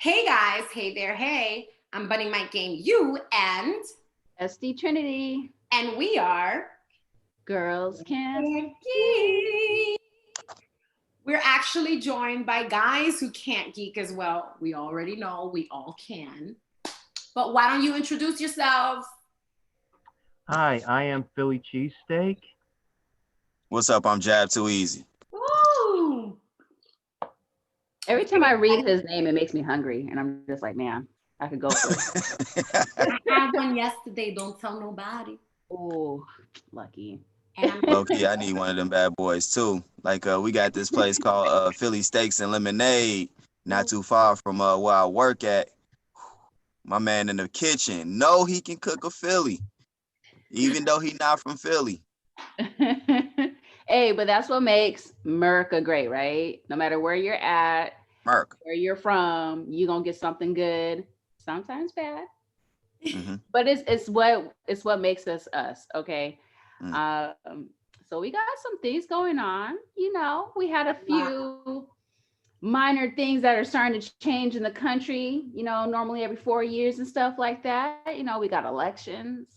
Hey guys, hey there, hey. I'm Bunny Mike Game You and SD Trinity. we are Girls Can't Geek. We're actually joined by guys who can't geek as well. We already know we all can. But why don't you introduce yourselves? Hi, I am Philly CHEESESTEAK. What's up? I'm Jab Too Easy. Woo! Every time I read his name, it makes me hungry. And I'm just like, man, I could go for it. I had one yesterday. Don't tell nobody. Oh, lucky. And Low-key, I need one of them bad boys too. Like we got this place called Philly Steaks and Lemonade, not too far from where I work at. My man in the kitchen, know he can cook a Philly, even though he not from Philly. Hey, but that's what makes Merica great, right? No matter where you're at, Merc. where you're from, you're gonna get something good, sometimes bad. Mm-hmm. But it's what makes us us, okay? So we got some things going on. You know, we had a few minor things that are starting to change in the country, you know, normally every 4 years and stuff like that. You know, we got elections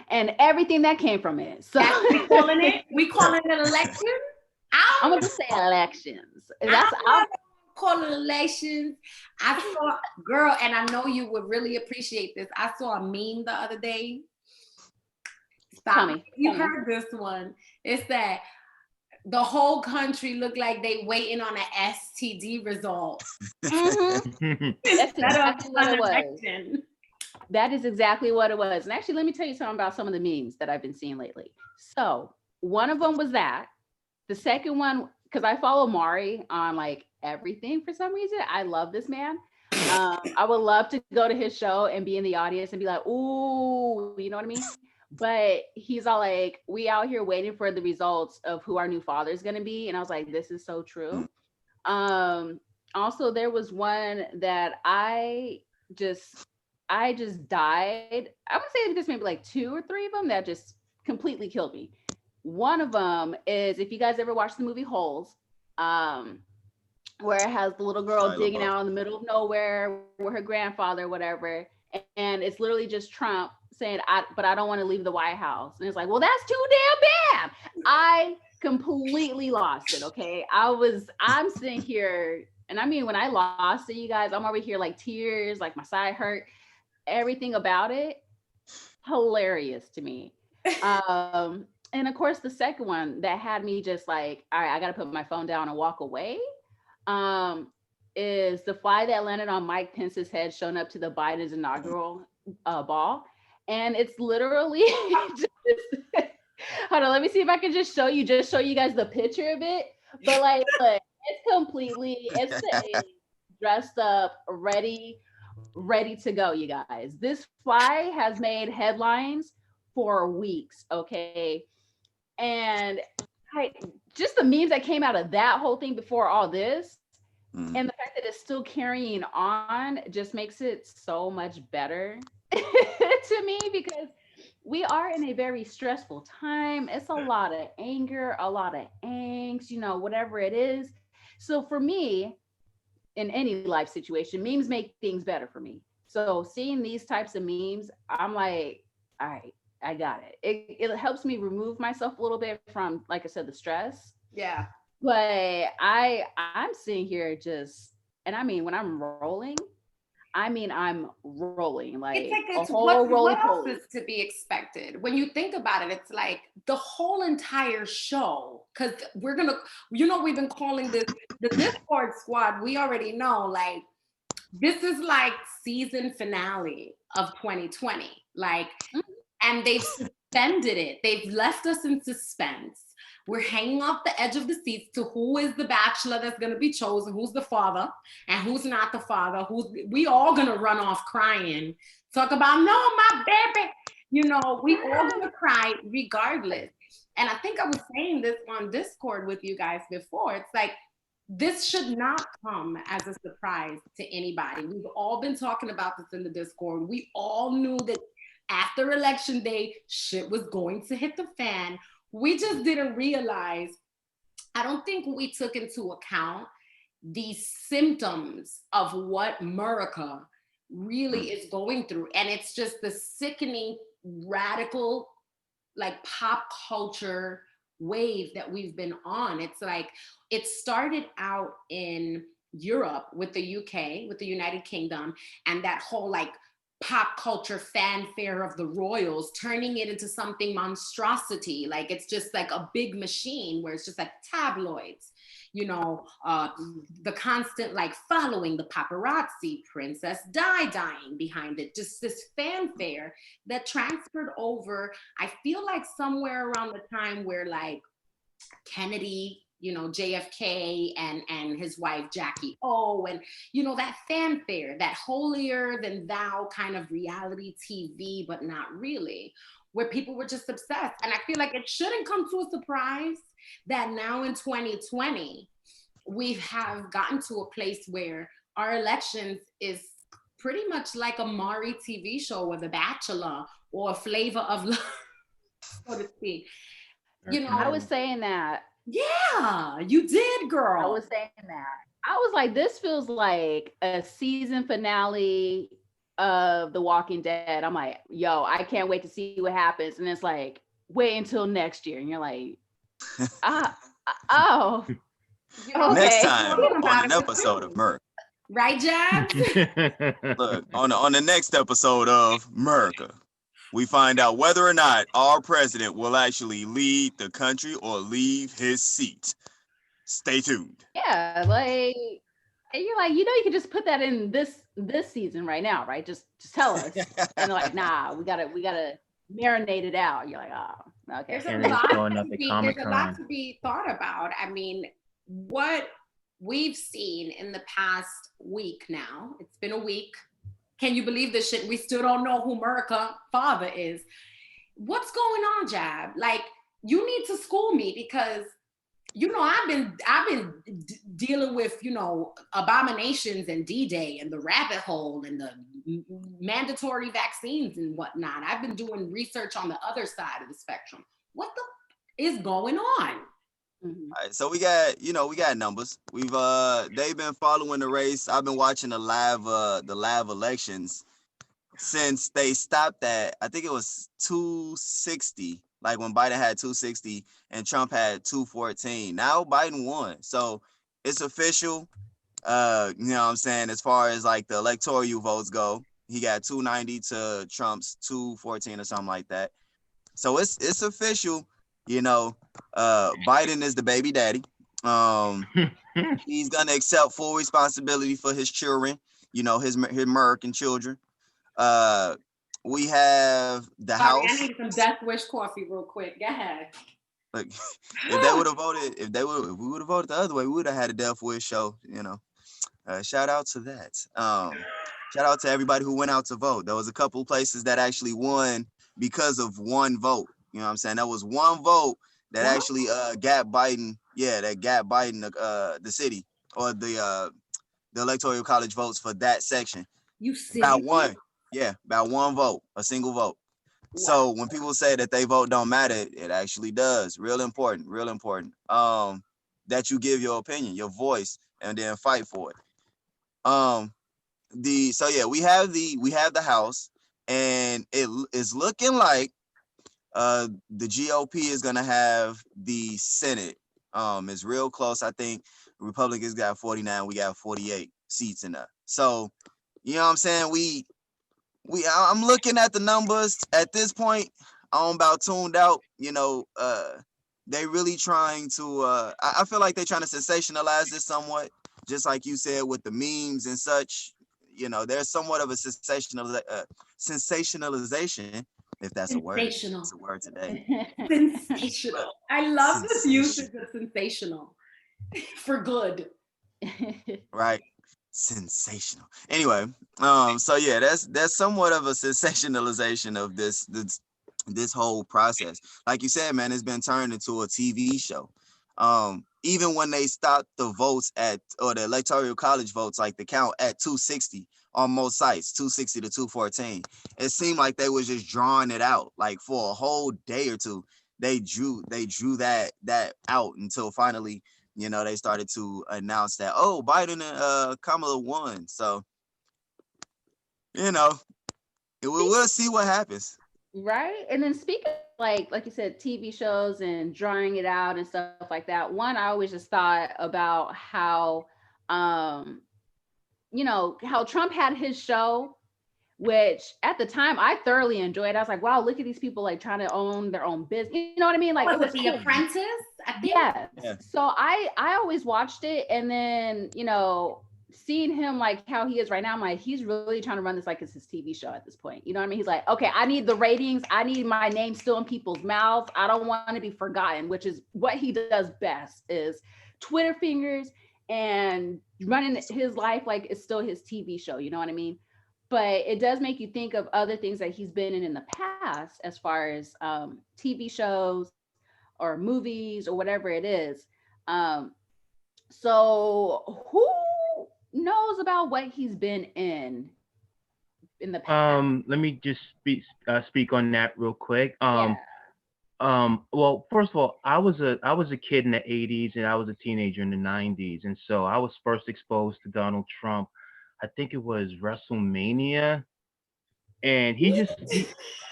and everything that came from it. So we calling it an election? I'm gonna just say elections. I'm calling elections. I saw, girl, and I know you would really appreciate this. I saw a meme the other day. Stop. Tell me. You heard this one. It's that the whole country looked like they waiting on an STD result. Mm-hmm. That's exactly what it was. That is exactly what it was. And actually, let me tell you something about some of the memes that I've been seeing lately. So one of them was that. The second one, because I follow Mari on like everything for some reason. I love this man. I would love to go to his show and be in the audience and be like, ooh, you know what I mean? But he's all like, we out here waiting for the results of who our new father is going to be. And I was like, this is so true. Also, there was one that I just died. I would say just maybe like 2 or 3 of them that just completely killed me. One of them is, if you guys ever watched the movie Holes, where it has the little girl digging out in the middle of nowhere with her grandfather, whatever. And it's literally just Trump saying, but I don't want to leave the White House. And it's like, well, that's too damn bad. I completely lost it. Okay. I'm sitting here. And I mean, when I lost it, you guys, I'm over here like tears, like my side hurt, everything about it. Hilarious to me. And of course, the second one that had me just like, all right, I got to put my phone down and walk away. Is the fly that landed on Mike Pence's head showing up to the Biden's inaugural ball. And it's literally just, hold on, let me see if I can just show you guys the picture of it. But like, look, it's dressed up, ready to go, you guys. This fly has made headlines for weeks, okay? And just the memes that came out of that whole thing before all this, and the fact that it's still carrying on just makes it so much better to me, because we are in a very stressful time. It's a lot of anger, a lot of angst, you know, whatever it is. So for me, in any life situation, memes make things better for me. So seeing these types of memes, I'm like, all right, I got it. It helps me remove myself a little bit from, like I said, the stress. Yeah. But I'm sitting here just, and I mean, when I'm rolling, I'm rolling like it's a whole roller what else coaster. is to be expected? When you think about it, it's like the whole entire show, because we're gonna, you know, we've been calling this the Discord squad. We already know, like, this is like season finale of 2020, like, and they've suspended it. They've left us in suspense. We're hanging off the edge of the seats to who is the bachelor that's going to be chosen, who's the father and who's not the father, we all going to run off crying, talk about, no, my baby, you know, we all going to cry regardless. And I think I was saying this on Discord with you guys before. It's like, this should not come as a surprise to anybody. We've all been talking about this in the Discord. We all knew that after election day, shit was going to hit the fan. We just didn't realize, I don't think we took into account these symptoms of what Merica really is going through. And it's just the sickening, radical, like pop culture wave that we've been on. It's like, it started out in Europe with the UK, with the United Kingdom, and that whole like pop culture fanfare of the royals, turning it into something monstrosity. Like it's just like a big machine where it's just like tabloids, you know, the constant like following the paparazzi, Princess Di dying behind it, just this fanfare that transferred over, I feel like somewhere around the time where like Kennedy, you know, JFK and his wife Jackie O, and you know, that fanfare, that holier than thou kind of reality TV, but not really, where people were just obsessed. And I feel like it shouldn't come to a surprise that now in 2020 we have gotten to a place where our elections is pretty much like a Maury TV show or The Bachelor or a Flavor of Love, so to speak. You know, I was saying that. Yeah, you did, girl. I was saying that. I was like, this feels like a season finale of The Walking Dead. I'm like, yo, I can't wait to see what happens. And it's like, wait until next year. And you're like, oh. Okay. Next time on an episode of Merica. Right, Jabs? Look, on the next episode of Merica, we find out whether or not our president will actually lead the country or leave his seat. Stay tuned. Yeah, like, and you're like, you know, you can just put that in this season right now, right? Just tell us. And they're like, nah, we gotta marinate it out. You're like, oh, okay. There's a lot to be thought about. I mean, what we've seen in the past week now, it's been a week. Can you believe this shit? We still don't know who Merica father is. What's going on, Jab? Like, you need to school me because, you know, I've been dealing with, you know, abominations and D-Day and the rabbit hole and the mandatory vaccines and whatnot. I've been doing research on the other side of the spectrum. What the is going on? Mm-hmm. All right, so we got numbers. They've been following the race. I've been watching the live elections since they stopped at, I think it was 260, like when Biden had 260 and Trump had 214. Now Biden won. So it's official. You know what I'm saying? As far as like the electoral votes go, he got 290 to Trump's 214 or something like that. So it's official. You know, Biden is the baby daddy. He's gonna accept full responsibility for his children, you know, his American children. We have the House. I need some Death Wish coffee real quick. Go ahead. Like, if we would have voted the other way, we would have had a Death Wish show, you know. Shout out to that. Shout out to everybody who went out to vote. There was a couple places that actually won because of one vote. You know what I'm saying? That was one vote that actually got Biden. Yeah, that got Biden the city or the electoral college votes for that section. You see? About one vote, a single vote. Wow. So when people say that they vote don't matter, it actually does. Real important. That you give your opinion, your voice, and then fight for it. We have the House, and it is looking like the GOP is gonna have the Senate. It's real close. I think Republicans got 49, we got 48 seats in there. So, you know what I'm saying? I'm looking at the numbers at this point. I'm about tuned out. You know, they really trying to. I feel like they're trying to sensationalize this somewhat, just like you said with the memes and such. You know, there's somewhat of a sensationalization. If that's a word, it's a word today. Sensational. I love this usage of sensational for good. Right. Sensational. Anyway, so yeah, that's somewhat of a sensationalization of this whole process. Like you said, man, it's been turned into a TV show. Even when they stopped the votes or the electoral college votes, like the count at 260 on most sites, 260 to 214, it seemed like they was just drawing it out. Like for a whole day or two, they drew that out until finally you know, they started to announce that, oh, Biden and Kamala won. So, you know, we'll see what happens. Right. And then speaking of, like you said, TV shows and drawing it out and stuff like that. One, I always just thought about how how Trump had his show, which at the time I thoroughly enjoyed. I was like, wow, look at these people like trying to own their own business. You know what I mean? Like, Was it was The cool. Apprentice? I think. Yes. Yeah. So I always watched it, and then seeing him like how he is right now, I'm like, he's really trying to run this like it's his TV show at this point. You know what I mean? He's like, okay, I need the ratings. I need my name still in people's mouths. I don't want to be forgotten, which is what he does best, is Twitter fingers and running his life like it's still his TV show. You know what I mean? But it does make you think of other things that he's been in the past, as far as TV shows or movies or whatever it is. So who knows about what he's been in the past? Let me just speak on that real quick. Yeah. Well, first of all, I was a kid in the 80s and I was a teenager in the 90s, and so I was first exposed to Donald Trump. I think it was WrestleMania, and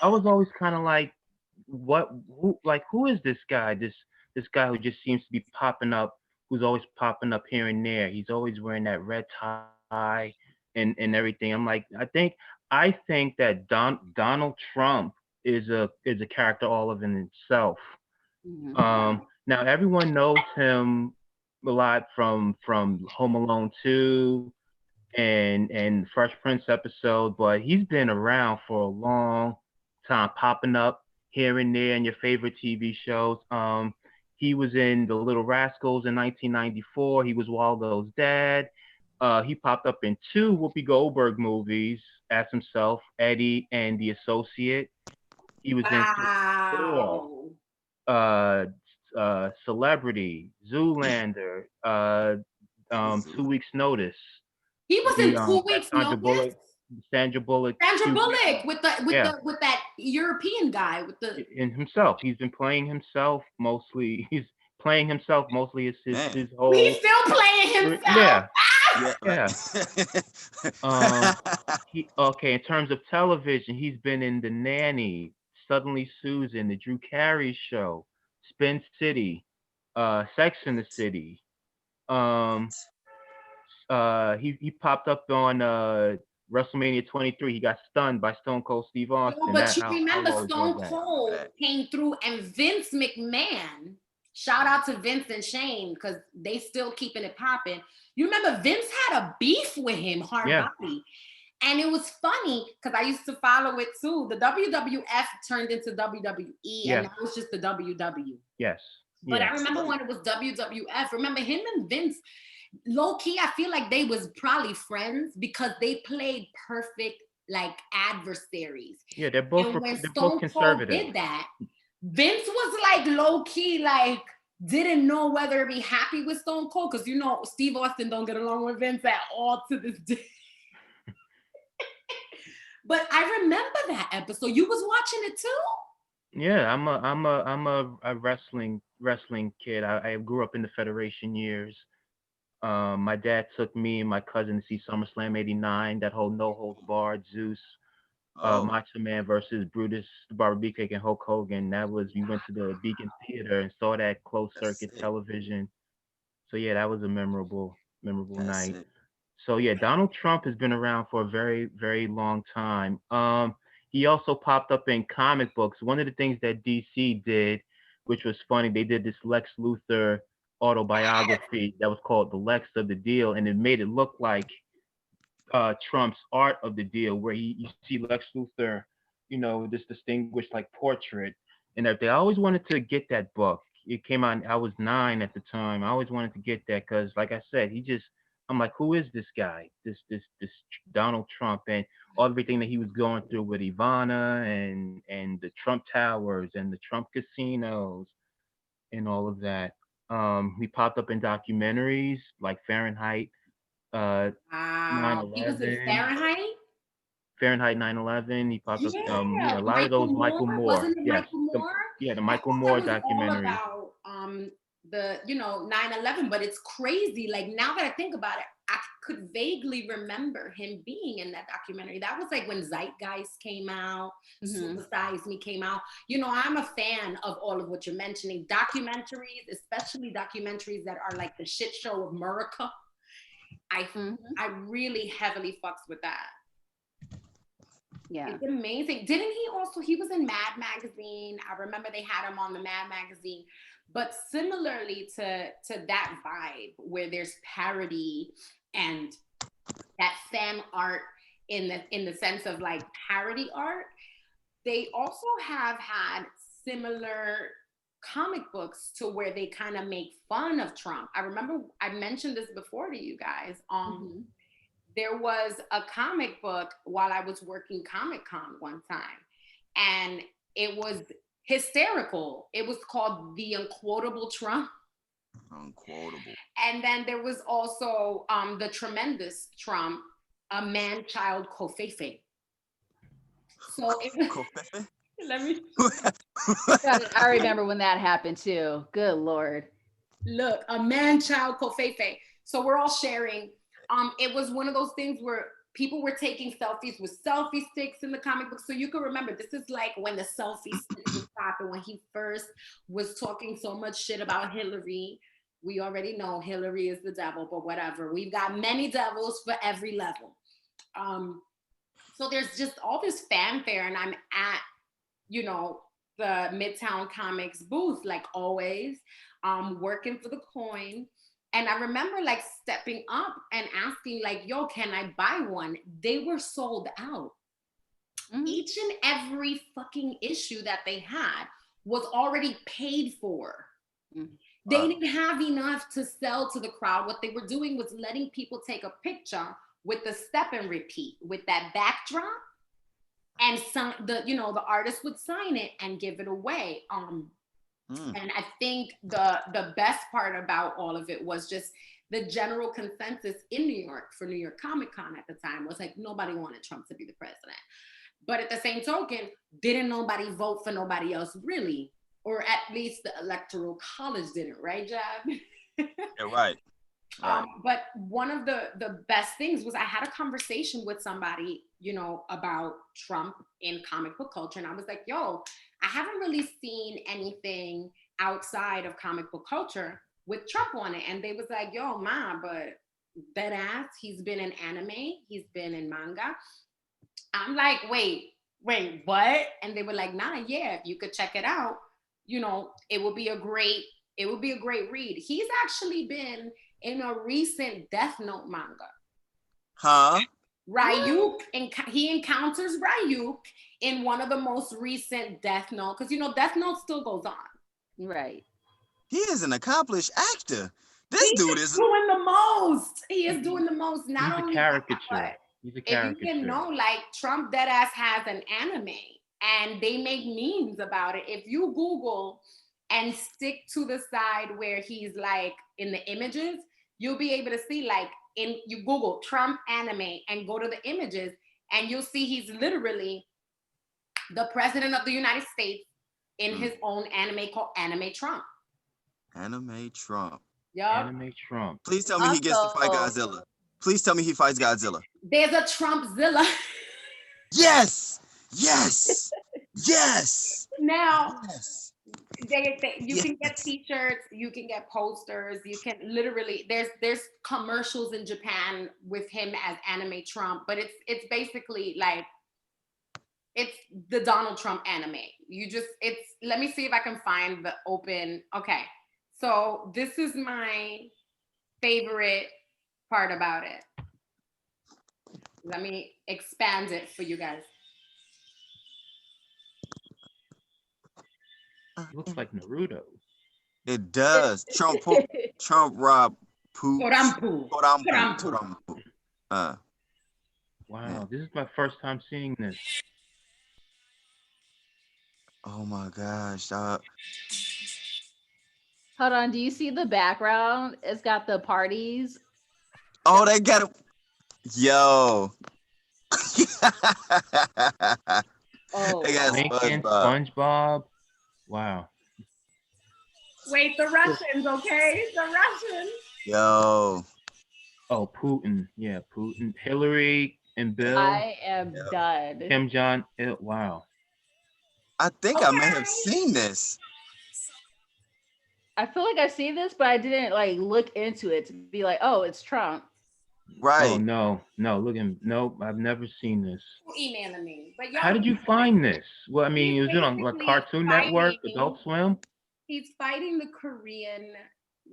I was always kind of like, who is this guy? This guy who just seems to be popping up, who's always popping up here and there. He's always wearing that red tie and everything. I'm like, I think that Donald Trump is a character all of in itself. Mhm. Now everyone knows him a lot from Home Alone 2 and Fresh Prince episode, but he's been around for a long time, popping up here and there in your favorite TV shows. He was in The Little Rascals in 1994. He was Waldo's dad. He popped up in 2 Whoopi Goldberg movies as himself, Eddie and The Associate. He was in 4, Wow. uh, Celebrity, Zoolander, 2 Weeks Notice. He was in 2 weeks Sandra Bullock, notice. Sandra Bullock. Sandra 2 Bullock with Yeah. that European guy with the. In himself. He's been playing himself mostly. He's playing himself mostly as his Man. whole. He's still playing himself. Yeah. Yeah. Yeah. Okay. In terms of television, he's been in The Nanny, Suddenly Susan, The Drew Carey Show, Spin City, Sex in the City. He popped up on WrestleMania 23. He got stunned by Stone Cold Steve Austin. No, but you I'll remember always Stone love that. Cold came through, and Vince McMahon. Shout out to Vince and Shane, because they still keeping it popping. You remember Vince had a beef with him, Hard Body. And it was funny because I used to follow it too. The WWF turned into WWE, and that was just the WW. Yes. But I remember when it was WWF, remember him and Vince, low key, I feel like they was probably friends because they played perfect like adversaries. Yeah, they're both conservative. Cold did that, Vince was like low key, like didn't know whether to be happy with Stone Cold, because you know Steve Austin don't get along with Vince at all to this day. But I remember that episode. You was watching it too? Yeah, I'm a wrestling kid. I grew up in the Federation years. My dad took me and my cousin to see SummerSlam '89. That whole no holds barred Zeus, Macho Man versus Brutus the Barber Beefcake and Hulk Hogan. We went to the Beacon Theater and saw that closed circuit television. So yeah, that was a memorable night. So yeah, Donald Trump has been around for a very, very long time. He also popped up in comic books. One of the things that DC did, which was funny, they did this Lex Luthor autobiography that was called The Lex of the Deal, and it made it look like Trump's Art of the Deal, where you see Lex Luthor, this distinguished like portrait and everything. I always wanted to get that book. It came out, I was 9 at the time. I always wanted to get that because, like I said, I'm like, who is this guy? This Donald Trump, and everything that he was going through with Ivana and the Trump Towers and the Trump casinos and all of that. He popped up in documentaries like Fahrenheit. Wow. 9/11. He was in Fahrenheit? Fahrenheit 9/11. He popped up. A lot Michael of those Michael Moore. Moore. Wasn't it Yes. Michael Moore? The Michael Moore documentary. All about you know, 9/11, but it's crazy. Like now that I think about it, I could vaguely remember him being in that documentary. That was like when Zeitgeist came out, Supersize Me came out. You know, I'm a fan of all of what you're mentioning. Documentaries, especially documentaries that are like the shit show of Merica. I really heavily fucks with that. Yeah. It's amazing. Didn't he was in Mad Magazine. I remember they had him on the Mad Magazine. But similarly to that vibe where there's parody and that fan art in the sense of like parody art, they also have had similar comic books to where they kind of make fun of Trump. I remember I mentioned this before to you guys. There was a comic book while I was working Comic Con one time, and it was hysterical. It was called The Unquotable Trump. Unquotable. And then there was also The Tremendous Trump, a man-child Kofefe. So it was, let me I remember when that happened too. Good Lord. Look, a man-child Kofefe. So we're all sharing. It was one of those things where people were taking selfies with selfie sticks in the comic book. So you can remember, this is like when the selfie stick was popping, when he first was talking so much shit about Hillary. We already know Hillary is the devil, but whatever. We've got many devils for every level. So there's just all this fanfare, and I'm at, you know, the Midtown Comics booth, like always, working for the coin. And I remember like stepping up and asking like, yo, can I buy one? They were sold out. Each and every fucking issue that they had was already paid for. They didn't have enough to sell to the crowd. What they were doing was letting people take a picture with the step and repeat, with that backdrop. And the artist would sign it and give it away. And I think the best part about all of it was just the general consensus in New York for New York Comic Con at the time was like, nobody wanted Trump to be the president. But at the same token, didn't nobody vote for nobody else really? Or at least the Electoral College didn't, right, Jab? Yeah, right. But one of the best things was I had a conversation with somebody, you know, about Trump in comic book culture. And I was like, yo, I haven't really seen anything outside of comic book culture with Trump on it. And they was like, yo, ma, but that ass, he's been in anime, he's been in manga. I'm like, wait, what? And they were like, nah, yeah, if you could check it out, you know, it would be a great read. He's actually been in a recent Death Note manga. Huh? Ryuk, and he encounters Ryuk in one of the most recent Death Note, because you know Death Note still goes on. Right. He is an accomplished actor. This dude is doing the most. He is doing the most. Not He's only a caricature. that, He's a if caricature. you can know, like Trump deadass has an anime, and they make memes about it. If you Google and stick to the side where he's like in the images, you'll be able to see like you Google Trump anime and go to the images, and you'll see he's literally the president of the United States in his own anime called Anime Trump. Anime Trump. Yeah. Anime Trump. Please tell me he gets to fight Godzilla. Please tell me he fights Godzilla. There's a Trumpzilla. Yes. Yes. Yes. Now, yes. You can get t-shirts, you can get posters, you can literally there's commercials in Japan with him as Anime Trump, but it's basically like it's the Donald Trump anime. Let me see if I can find the open. Okay, so this is my favorite part about it. Let me expand it for you guys. It looks like Naruto. It does. Trump Rob Poops. Torampu. Wow, this is my first time seeing this. Oh my gosh. Hold on, do you see the background? It's got the parties. Oh, they got it. Yo. Oh, they got Lincoln, SpongeBob. SpongeBob. Wow. Wait, the Russians, okay? The Russians. Yo. Oh, Putin. Yeah, Putin. Hillary and Bill. I am Yep. done. Kim Jong Il. Wow. I think I may have Okay. seen this. I feel like I've seen this, but I didn't like look into it to be like, oh, it's Trump. Right. Oh no, look at nope, I've never seen this. Emailing me, but How did you find this? Well, I mean, He's is it on like basically Cartoon Network, fighting- Adult Swim? He's fighting the Korean,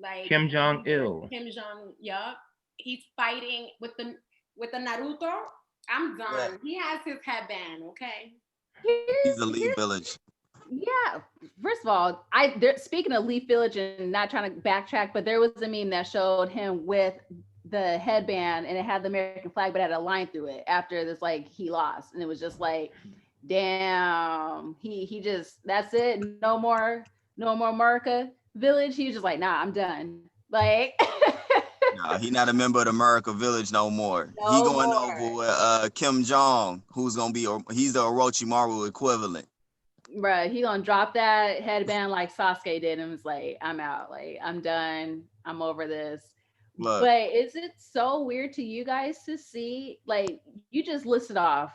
like Kim Jong Il. Kim Jong, yup. He's fighting with the Naruto. I'm done. Yeah. He has his headband, okay? He's the Leaf Village. Yeah. First of all, speaking of Leaf Village and not trying to backtrack, but there was a meme that showed him with the headband and it had the American flag, but it had a line through it after this, like he lost. And it was just like, damn, he just, that's it. No more Merica Village. He was just like, nah, I'm done. Like, Nah, he not a member of the Merica Village no more. No He going more. over with Kim Jong, who's gonna be he's the Orochimaru equivalent. bruh, he gonna drop that headband like Sasuke did and was like, I'm out. Like, I'm done. I'm over this. Look. But is it so weird to you guys to see, like, you just listed off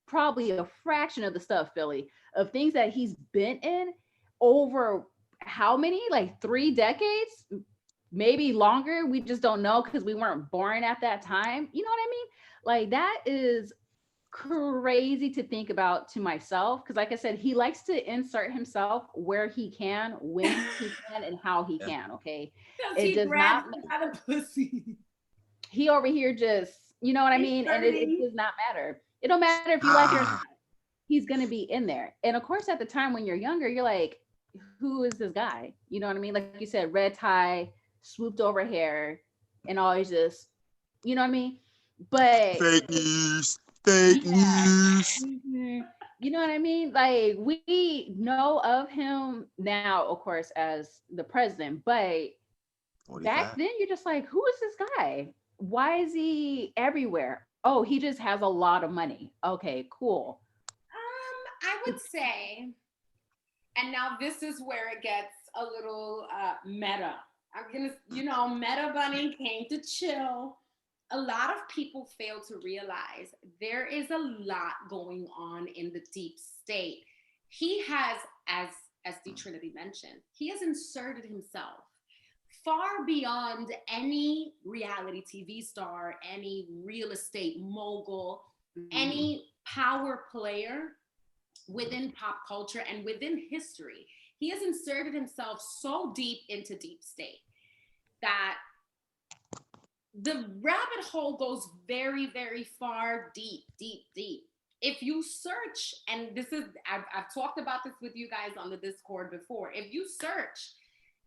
probably a fraction of the stuff, Philly, of things that he's been in over how many, like 3 decades, maybe longer. We just don't know because we weren't born at that time. You know what I mean? Like, that is crazy to think about to myself. Because like I said, he likes to insert himself where he can, when he can, and how he can, okay? It does not matter. Pussy. He over here just, you know what I mean? And it does not matter. It don't matter if you like it or not. He's going to be in there. And of course, at the time when you're younger, you're like, who is this guy? You know what I mean? Like you said, red tie, swooped over hair, and always just, you know what I mean? But Fake news. Fake news. Mhm. You know what I mean? Like, we know of him now, of course, as the president, but 45. back then you're just like, who is this guy? Why is he everywhere? Oh, he just has a lot of money. Okay, cool. I would say, and now this is where it gets a little meta. I'm gonna, Meta Bunny came to chill. A lot of people fail to realize there is a lot going on in the deep state. He has, as SD Trinity mentioned, he has inserted himself far beyond any reality TV star, any real estate mogul, any power player within pop culture and within history. He has inserted himself so deep into deep state that the rabbit hole goes very, very far, deep. If you search, and this is, I've talked about this with you guys on the Discord before. If you search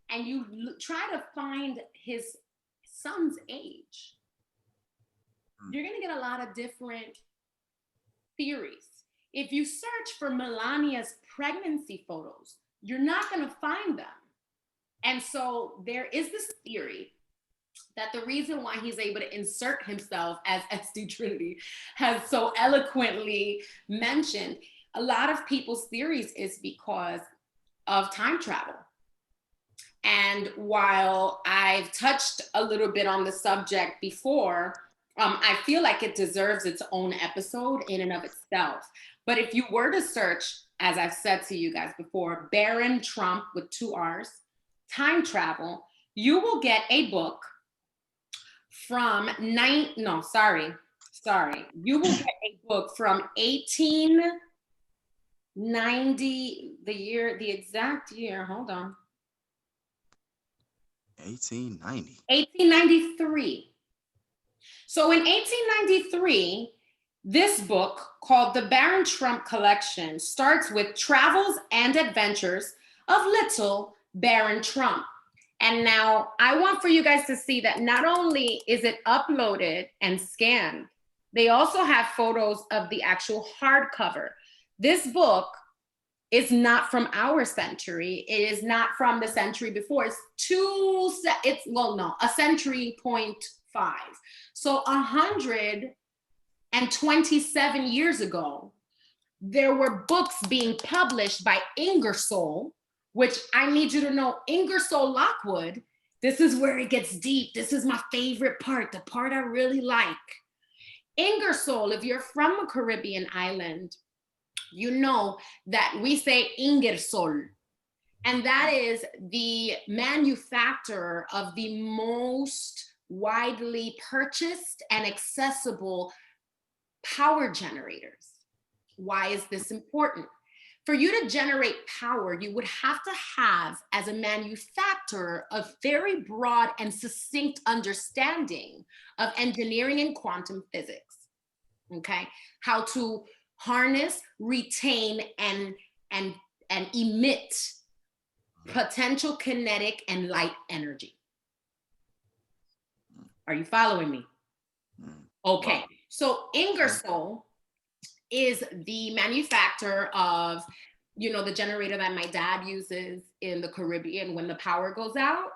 and you try to find his son's age, you're gonna get a lot of different theories. If you search for Melania's pregnancy photos, you're not gonna find them. And so there is this theory that the reason why he's able to insert himself, as SD Trinity has so eloquently mentioned, a lot of people's theories is because of time travel. And while I've touched a little bit on the subject before, I feel like it deserves its own episode in and of itself. But if you were to search, as I've said to you guys before, Baron Trump with 2 R's, time travel, you will get a book from you will get a book from 1890, the exact year, hold on. 1890. 1893. So in 1893, this book called The Baron Trump Collection starts with travels and adventures of little Baron Trump. And now I want for you guys to see that not only is it uploaded and scanned, they also have photos of the actual hardcover. This book is not from our century. It is not from the century before. A century 0.5. So 127 years ago, there were books being published by Ingersoll, which I need you to know, Ingersoll Lockwood, this is where it gets deep. This is my favorite part, the part I really like. Ingersoll, if you're from a Caribbean island, you know that we say Ingersoll. And that is the manufacturer of the most widely purchased and accessible power generators. Why is this important? For you to generate power, you would have to have, as a manufacturer, a very broad and succinct understanding of engineering and quantum physics, okay? How to harness, retain, and emit potential kinetic and light energy. Are you following me? Okay, so Ingersoll is the manufacturer of, you know, the generator that my dad uses in the Caribbean when the power goes out.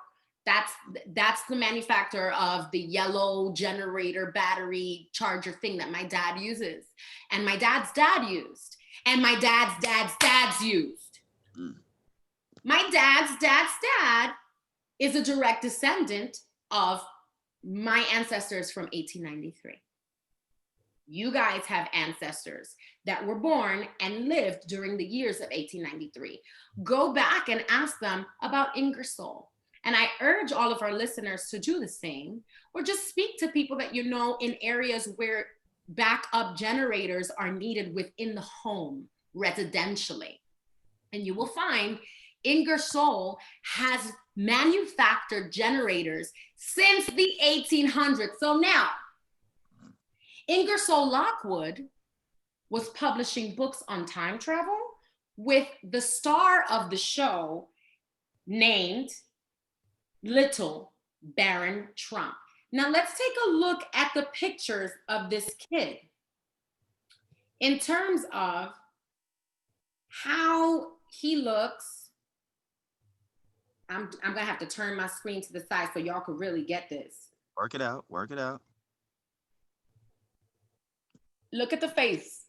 That's the manufacturer of the yellow generator battery charger thing that my dad uses, and my dad's dad used, and my dad's dad's used. My dad's dad is a direct descendant of my ancestors from 1893. You guys have ancestors that were born and lived during the years of 1893. Go back and ask them about Ingersoll. And I urge all of our listeners to do the same, or just speak to people that you know in areas where backup generators are needed within the home, residentially. And you will find Ingersoll has manufactured generators since the 1800s. So now, Ingersoll Lockwood was publishing books on time travel with the star of the show named Little Baron Trump. Now let's take a look at the pictures of this kid in terms of how he looks. I'm gonna have to turn my screen to the side so y'all can really get this. Work it out, work it out. Look at the face.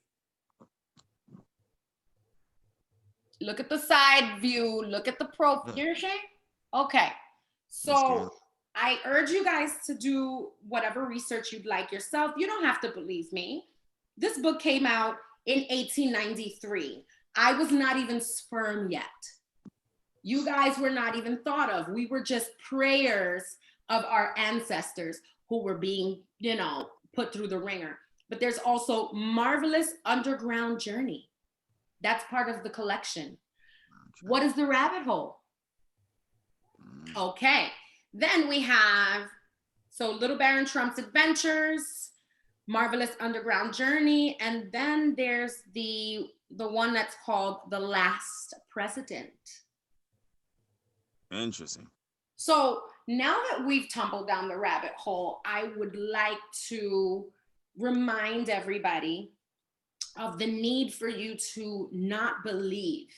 Look at the side view. Look at the profile. You understand? Okay. So I urge you guys to do whatever research you'd like yourself. You don't have to believe me. This book came out in 1893. I was not even sperm yet. You guys were not even thought of. We were just prayers of our ancestors who were being, you know, put through the ringer. But there's also Marvelous Underground Journey. That's part of the collection. What is the rabbit hole? Okay, then we have, so Little Baron Trump's Adventures, Marvelous Underground Journey, and then there's the one that's called The Last President. Interesting. So now that we've tumbled down the rabbit hole, I would like to remind everybody of the need for you to not believe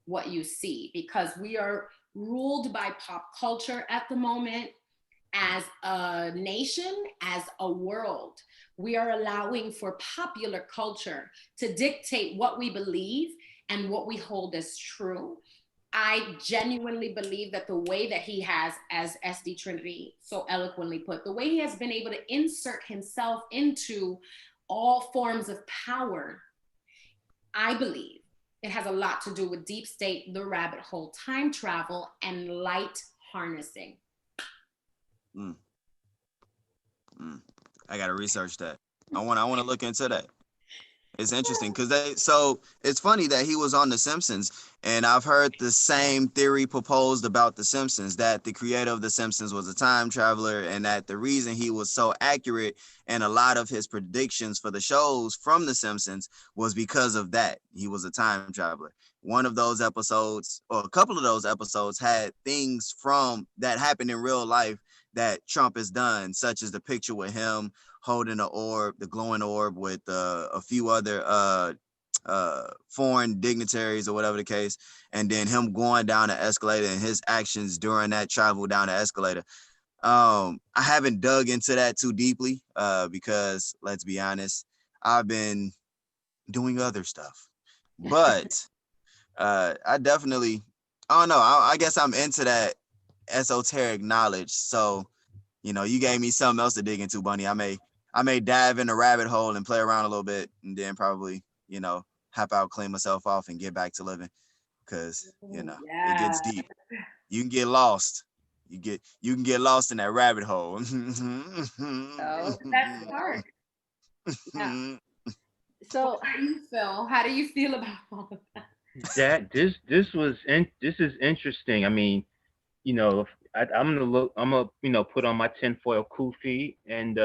what you see, because we are ruled by pop culture at the moment. As a nation, as a world, we are allowing for popular culture to dictate what we believe and what we hold as true. I genuinely believe that the way that he has, as SD Trinity so eloquently put, the way he has been able to insert himself into all forms of power, I believe it has a lot to do with deep state, the rabbit hole, time travel, and light harnessing. I gotta research that. I want to look into that. It's interesting because so it's funny that he was on The Simpsons, and I've heard the same theory proposed about The Simpsons, that the creator of The Simpsons was a time traveler, and that the reason he was so accurate in a lot of his predictions for the shows from The Simpsons was because of that. He was a time traveler. One of those episodes, or a couple of those episodes, had things from that happened in real life that Trump has done, such as the picture with him holding the orb, the glowing orb, with a few other foreign dignitaries or whatever the case, and then him going down the escalator and his actions during that travel down the escalator. I haven't dug into that too deeply because, let's be honest, I've been doing other stuff. But I definitely I don't know. I guess I'm into that esoteric knowledge. So, you know, you gave me something else to dig into, Bunny. I may dive in a rabbit hole and play around a little bit, and then probably, you know, hop out, clean myself off, and get back to living. Cause you know, it Yeah. gets deep. You can get lost. You can get lost in that rabbit hole. Oh, That's part. yeah. Well, So how do you feel? How do you feel about all of that? That this is interesting. I mean, you know, I'm gonna look. I'm gonna put on my tinfoil kufi and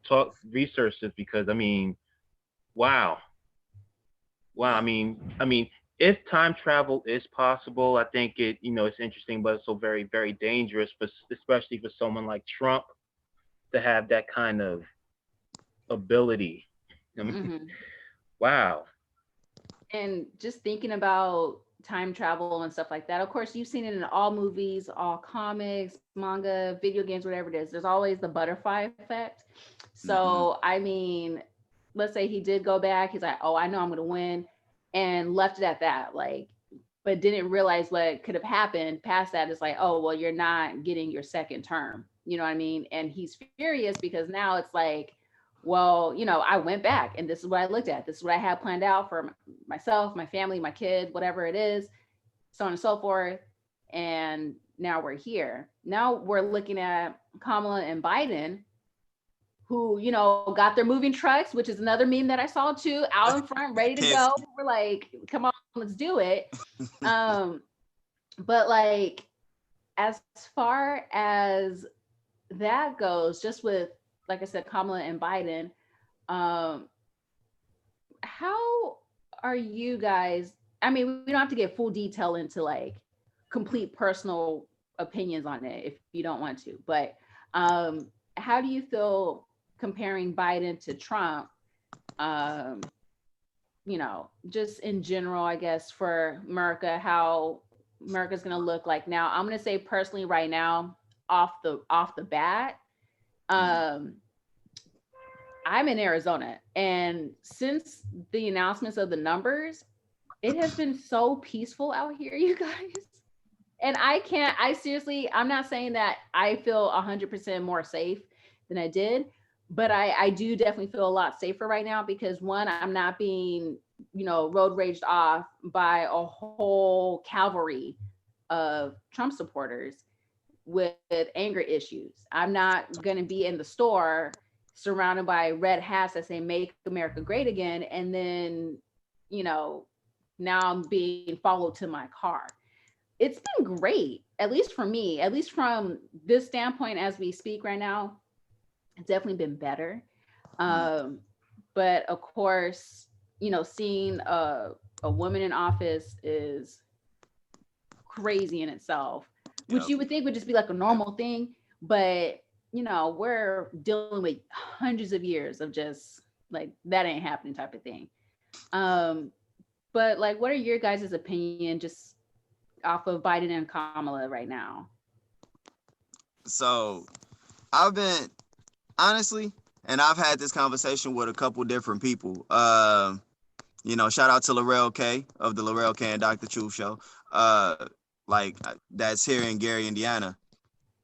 talk research this because I mean, wow, wow. I mean, if time travel is possible, I think it's interesting, but it's so very very dangerous, but especially for someone like Trump to have that kind of ability. I mean, mhm. wow. And just thinking about time travel and stuff like that. Of course, you've seen it in all movies, all comics, manga, video games, whatever it is. There's always the butterfly effect. Mm-hmm. So, I mean, let's say he did go back. He's like, oh, I know I'm going to win, and left it at that. Like, but didn't realize what could have happened past that. It's like, oh, well, you're not getting your second term. You know what I mean? And he's furious because now it's like, well, I went back and this is what I looked at. This is what I had planned out for myself, my family, my kid, whatever it is, so on and so forth. And now we're here. Now we're looking at Kamala and Biden, who, got their moving trucks, which is another meme that I saw too, out in front, ready to go. Penske. We're like, come on, let's do it. But like, as far as that goes, just with, like I said, Kamala and Biden, how are you guys? I mean, we don't have to get full detail into like complete personal opinions on it if you don't want to, but how do you feel comparing Biden to Trump? Just in general, I guess, for America, how America's going to look like now. I'm going to say personally right now, off the bat, I'm in Arizona, and since the announcements of the numbers, it has been so peaceful out here, you guys. And I seriously, I'm not saying that I feel 100% more safe than I did, but I do definitely feel a lot safer right now because one, I'm not being, road raged off by a whole cavalry of Trump supporters with anger issues. I'm not going to be in the store surrounded by red hats that say "Make America Great Again," and then, now I'm being followed to my car. It's been great, at least for me, at least from this standpoint as we speak right now. It's definitely been better. But of course, seeing a woman in office is crazy in itself, which you would think would just be like a normal thing, but we're dealing with hundreds of years of just like that ain't happening type of thing. But like, what are your guys' opinion just off of Biden and Kamala right now? So I've been honestly, and I've had this conversation with a couple different people. Shout out to Laurel K of the Laurel K and Dr. Truth show. That's here in Gary, Indiana.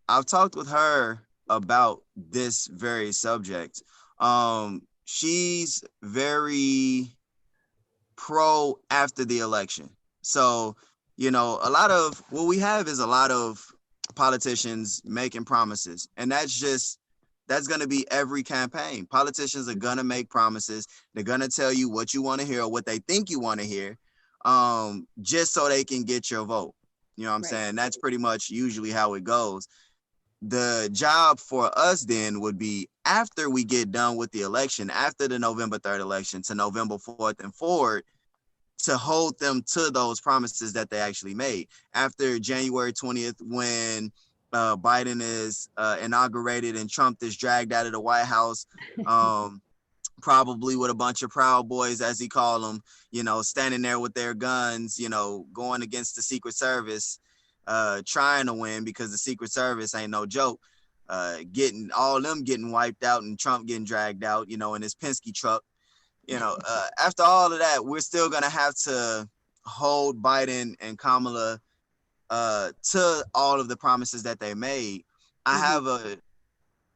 I've talked with her about this very subject. She's very pro after the election. So, a lot of what we have is a lot of politicians making promises, and that's going to be every campaign. Politicians are going to make promises. They're going to tell you what you want to hear or what they think you want to hear, just so they can get your vote. You know what I'm saying? That's pretty much usually how it goes. The job for us then would be after we get done with the election, after the November 3rd election to November 4th and forward, to hold them to those promises that they actually made. After January 20th, when Biden is inaugurated and Trump is dragged out of the White House, probably with a bunch of Proud Boys, as he called them, standing there with their guns, going against the Secret Service, trying to win because the Secret Service ain't no joke. Getting wiped out and Trump getting dragged out, in his Penske truck. After all of that, we're still gonna have to hold Biden and Kamala to all of the promises that they made, I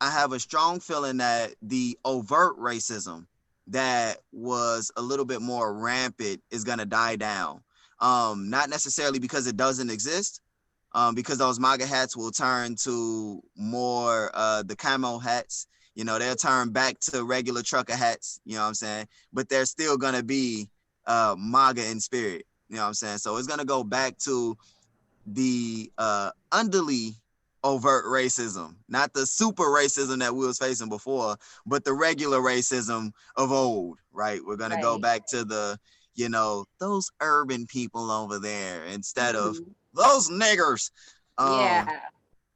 have a strong feeling that the overt racism that was a little bit more rampant is going to die down. Not necessarily because it doesn't exist, because those MAGA hats will turn to more the camo hats. You know, they'll turn back to regular trucker hats, you know what I'm saying? But they're still going to be MAGA in spirit, you know what I'm saying? So it's going to go back to the underly overt racism, not the super racism that we was facing before, but the regular racism of old, right? We're going to go back to the, you know, those urban people over there instead of those niggers.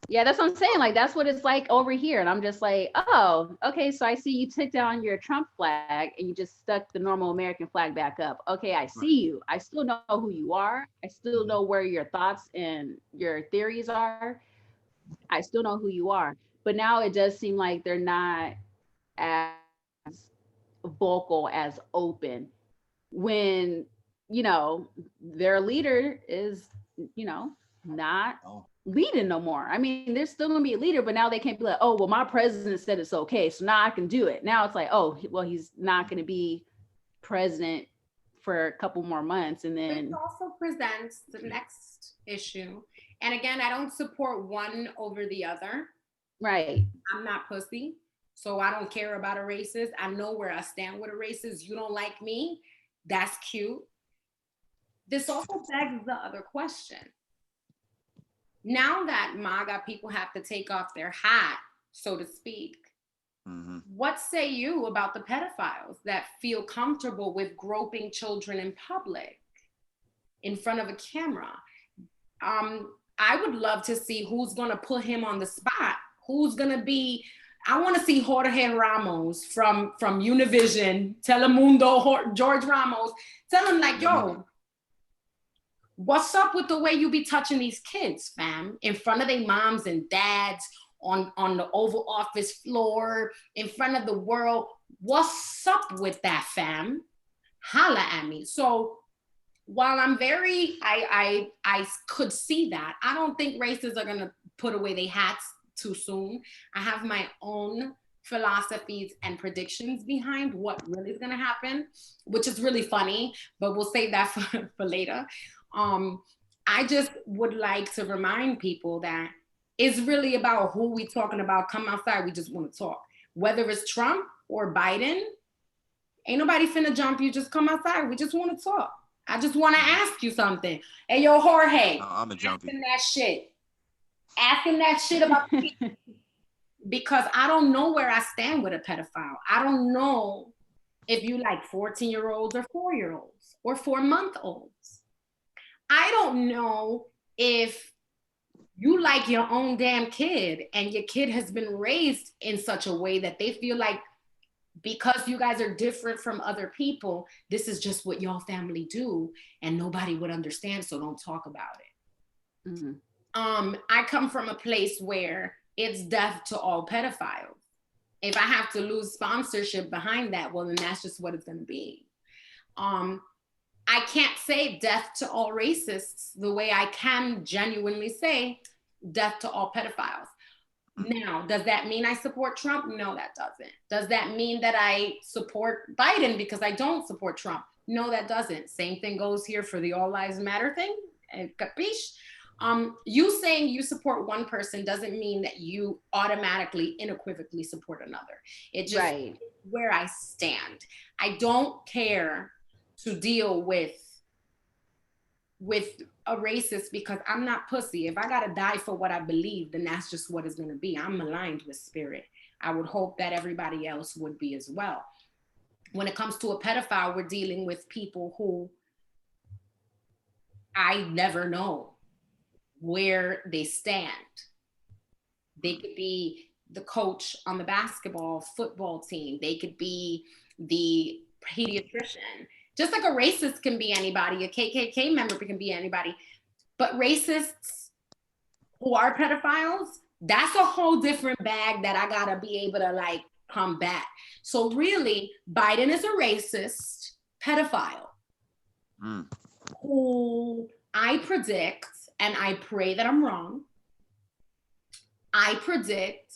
Yeah, that's what I'm saying. Like, that's what it's like over here. And I'm just like, oh, okay. So I see you took down your Trump flag and you just stuck the normal American flag back up. Okay, I see you. I still know who you are. I still know where your thoughts and your theories are. I still know who you are. But now it does seem like they're not as vocal, as open when, you know, their leader is, you know, not leading no more. I mean, there's still gonna be a leader, but now they can't be like, oh, well, my president said it's okay, so now I can do it. Now it's like, oh, well, he's not gonna be president for a couple more months, and then it also presents the next issue. And again, I don't support one over the other. Right. I'm not pussy, so I don't care about a racist. I know where I stand with a racist. You don't like me, that's cute. This also begs the other question. Now that MAGA people have to take off their hat, so to speak, what say you about the pedophiles that feel comfortable with groping children in public in front of a camera? I would love to see who's going to put him on the spot. Who's going to be, I want to see Jorge Ramos from Univision, Telemundo, George Ramos, tell him like, yo, what's up with the way you be touching these kids, fam? In front of their moms and dads, on the Oval Office floor, in front of the world. What's up with that, fam? Holla at me. So while I'm very, I could see that, I don't think racists are gonna put away their hats too soon. I have my own philosophies and predictions behind what really is gonna happen, which is really funny, but we'll save that for later. I just would like to remind people that it's really about who we talking about. Come outside, we just want to talk. Whether it's Trump or Biden, ain't nobody finna jump you, just come outside. We just want to talk. I just want to ask you something. Hey, yo, Jorge, I'm a jumpy. asking that shit. Asking that shit about because I don't know where I stand with a pedophile. I don't know if you like 14-year-olds or 4-year-olds or 4-month-olds. I don't know if you like your own damn kid and your kid has been raised in such a way that they feel like because you guys are different from other people, this is just what y'all family do and nobody would understand, so don't talk about it. I come from a place where it's death to all pedophiles. If I have to lose sponsorship behind that, well, then that's just what it's gonna be. I can't say death to all racists the way I can genuinely say death to all pedophiles. Now, does that mean I support Trump? No, that doesn't. Does that mean that I support Biden because I don't support Trump? No, that doesn't. Same thing goes here for the All Lives Matter thing. Capiche? You saying you support one person doesn't mean that you automatically, unequivocally support another. It just where I stand. I don't care to deal with a racist because I'm not pussy. If I gotta die for what I believe, then that's just what it's gonna be. I'm aligned with spirit. I would hope that everybody else would be as well. When it comes to a pedophile, we're dealing with people who I never know where they stand. They could be the coach on the basketball, football team. They could be the pediatrician. Just like a racist can be anybody, a KKK member can be anybody. But racists who are pedophiles, that's a whole different bag that I gotta be able to like combat. So really, Biden is a racist pedophile. who I predict, and I pray that I'm wrong, I predict,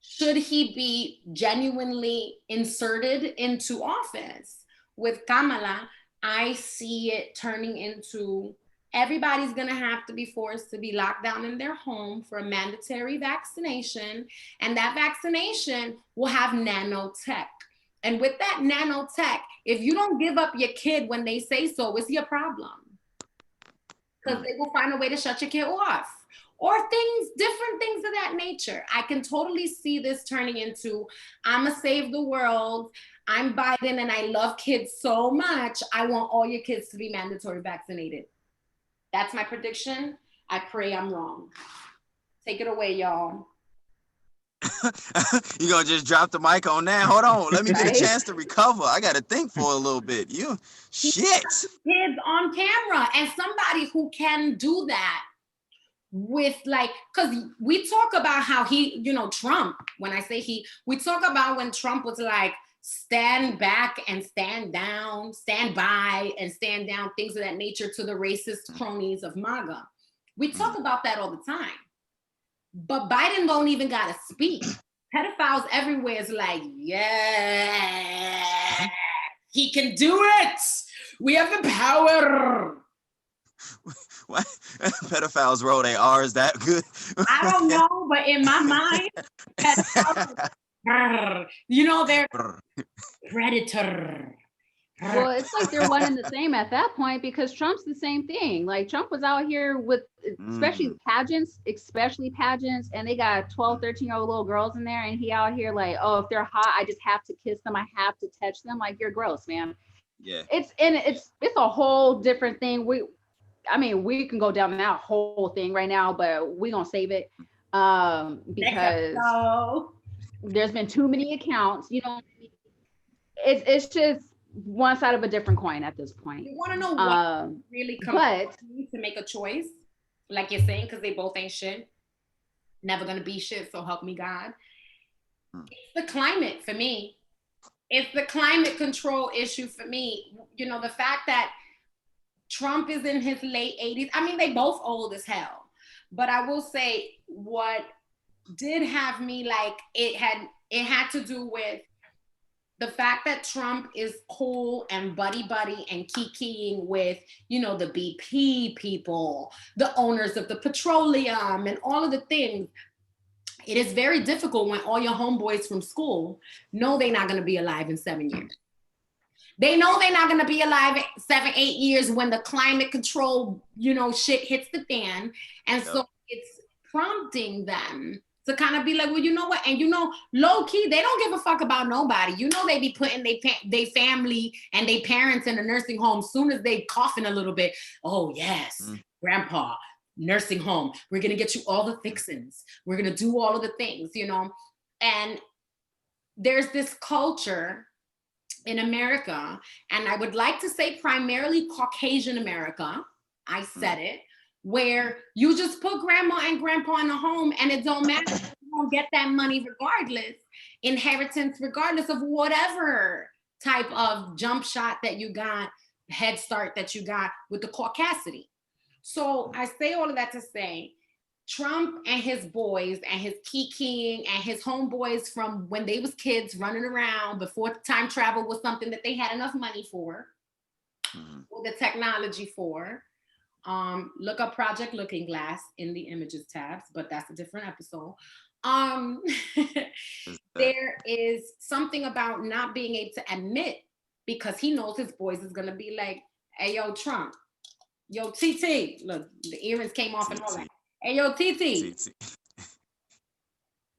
should he be genuinely inserted into office with Kamala, I see it turning into everybody's gonna have to be forced to be locked down in their home for a mandatory vaccination. And that vaccination will have nanotech. And with that nanotech, if you don't give up your kid when they say so, it's your problem. Because they will find a way to shut your kid off. Or different things of that nature. I can totally see this turning into, I'ma save the world. I'm Biden and I love kids so much. I want all your kids to be mandatory vaccinated. That's my prediction. I pray I'm wrong. Take it away, y'all. You gonna just drop the mic on that? Hold on, let me get a chance to recover. I gotta think for a little bit. Shit. Kids on camera, and somebody who can do that with because we talk about how he, Trump, when I say we talk about when Trump was like, stand back and stand down, stand by and stand down, things of that nature to the racist cronies of MAGA. We talk about that all the time. But Biden don't even gotta speak. Pedophiles everywhere is like, yeah, he can do it. We have the power. What? Pedophiles roll their R's that good? I don't know, but in my mind, pedophiles, they're predator. Well, it's like they're one and the same at that point, because Trump's the same thing. Like, Trump was out here with especially pageants, and they got 12, 13-year-old little girls in there, and he out here like, oh, if they're hot, I just have to kiss them, I have to touch them. Like, you're gross, man. Yeah. It's a whole different thing. We can go down that whole thing right now, but we're gonna save it because there's been too many accounts. It's just one side of a different coin at this point. You want to know what really comes to make a choice, like you're saying, because they both ain't shit, never gonna be shit. So help me God. It's the climate for me. It's the climate control issue for me. The fact that Trump is in his late 80s. I mean, they both old as hell. But I will say what did have me like, it had to do with the fact that Trump is cool and buddy and kikiing with, the BP people, the owners of the petroleum and all of the things. It is very difficult when all your homeboys from school know they're not going to be alive in 7 years. They know they're not going to be alive 7, 8 years when the climate control, shit hits the fan. And so it's prompting them to kind of be like, well, you know what? And low key, they don't give a fuck about nobody. They be putting their family and their parents in a nursing home soon as they coughing a little bit. Oh, yes, grandpa, nursing home. We're going to get you all the fixings. We're going to do all of the things, And there's this culture in America, and I would like to say primarily Caucasian America, I said it, where you just put grandma and grandpa in a home and it don't matter. You don't get that money regardless, inheritance regardless of whatever type of jump shot that you got, head start that you got with the caucasity. So I say all of that to say, Trump and his boys and his kikiing and his homeboys from when they was kids running around before time travel was something that they had enough money for, or the technology for. Look up Project Looking Glass in the images tabs, but that's a different episode. There is something about not being able to admit, because he knows his boys is gonna be like, hey, yo, Trump, yo, TT, look, the earrings came off and all that. Hey, yo, TT,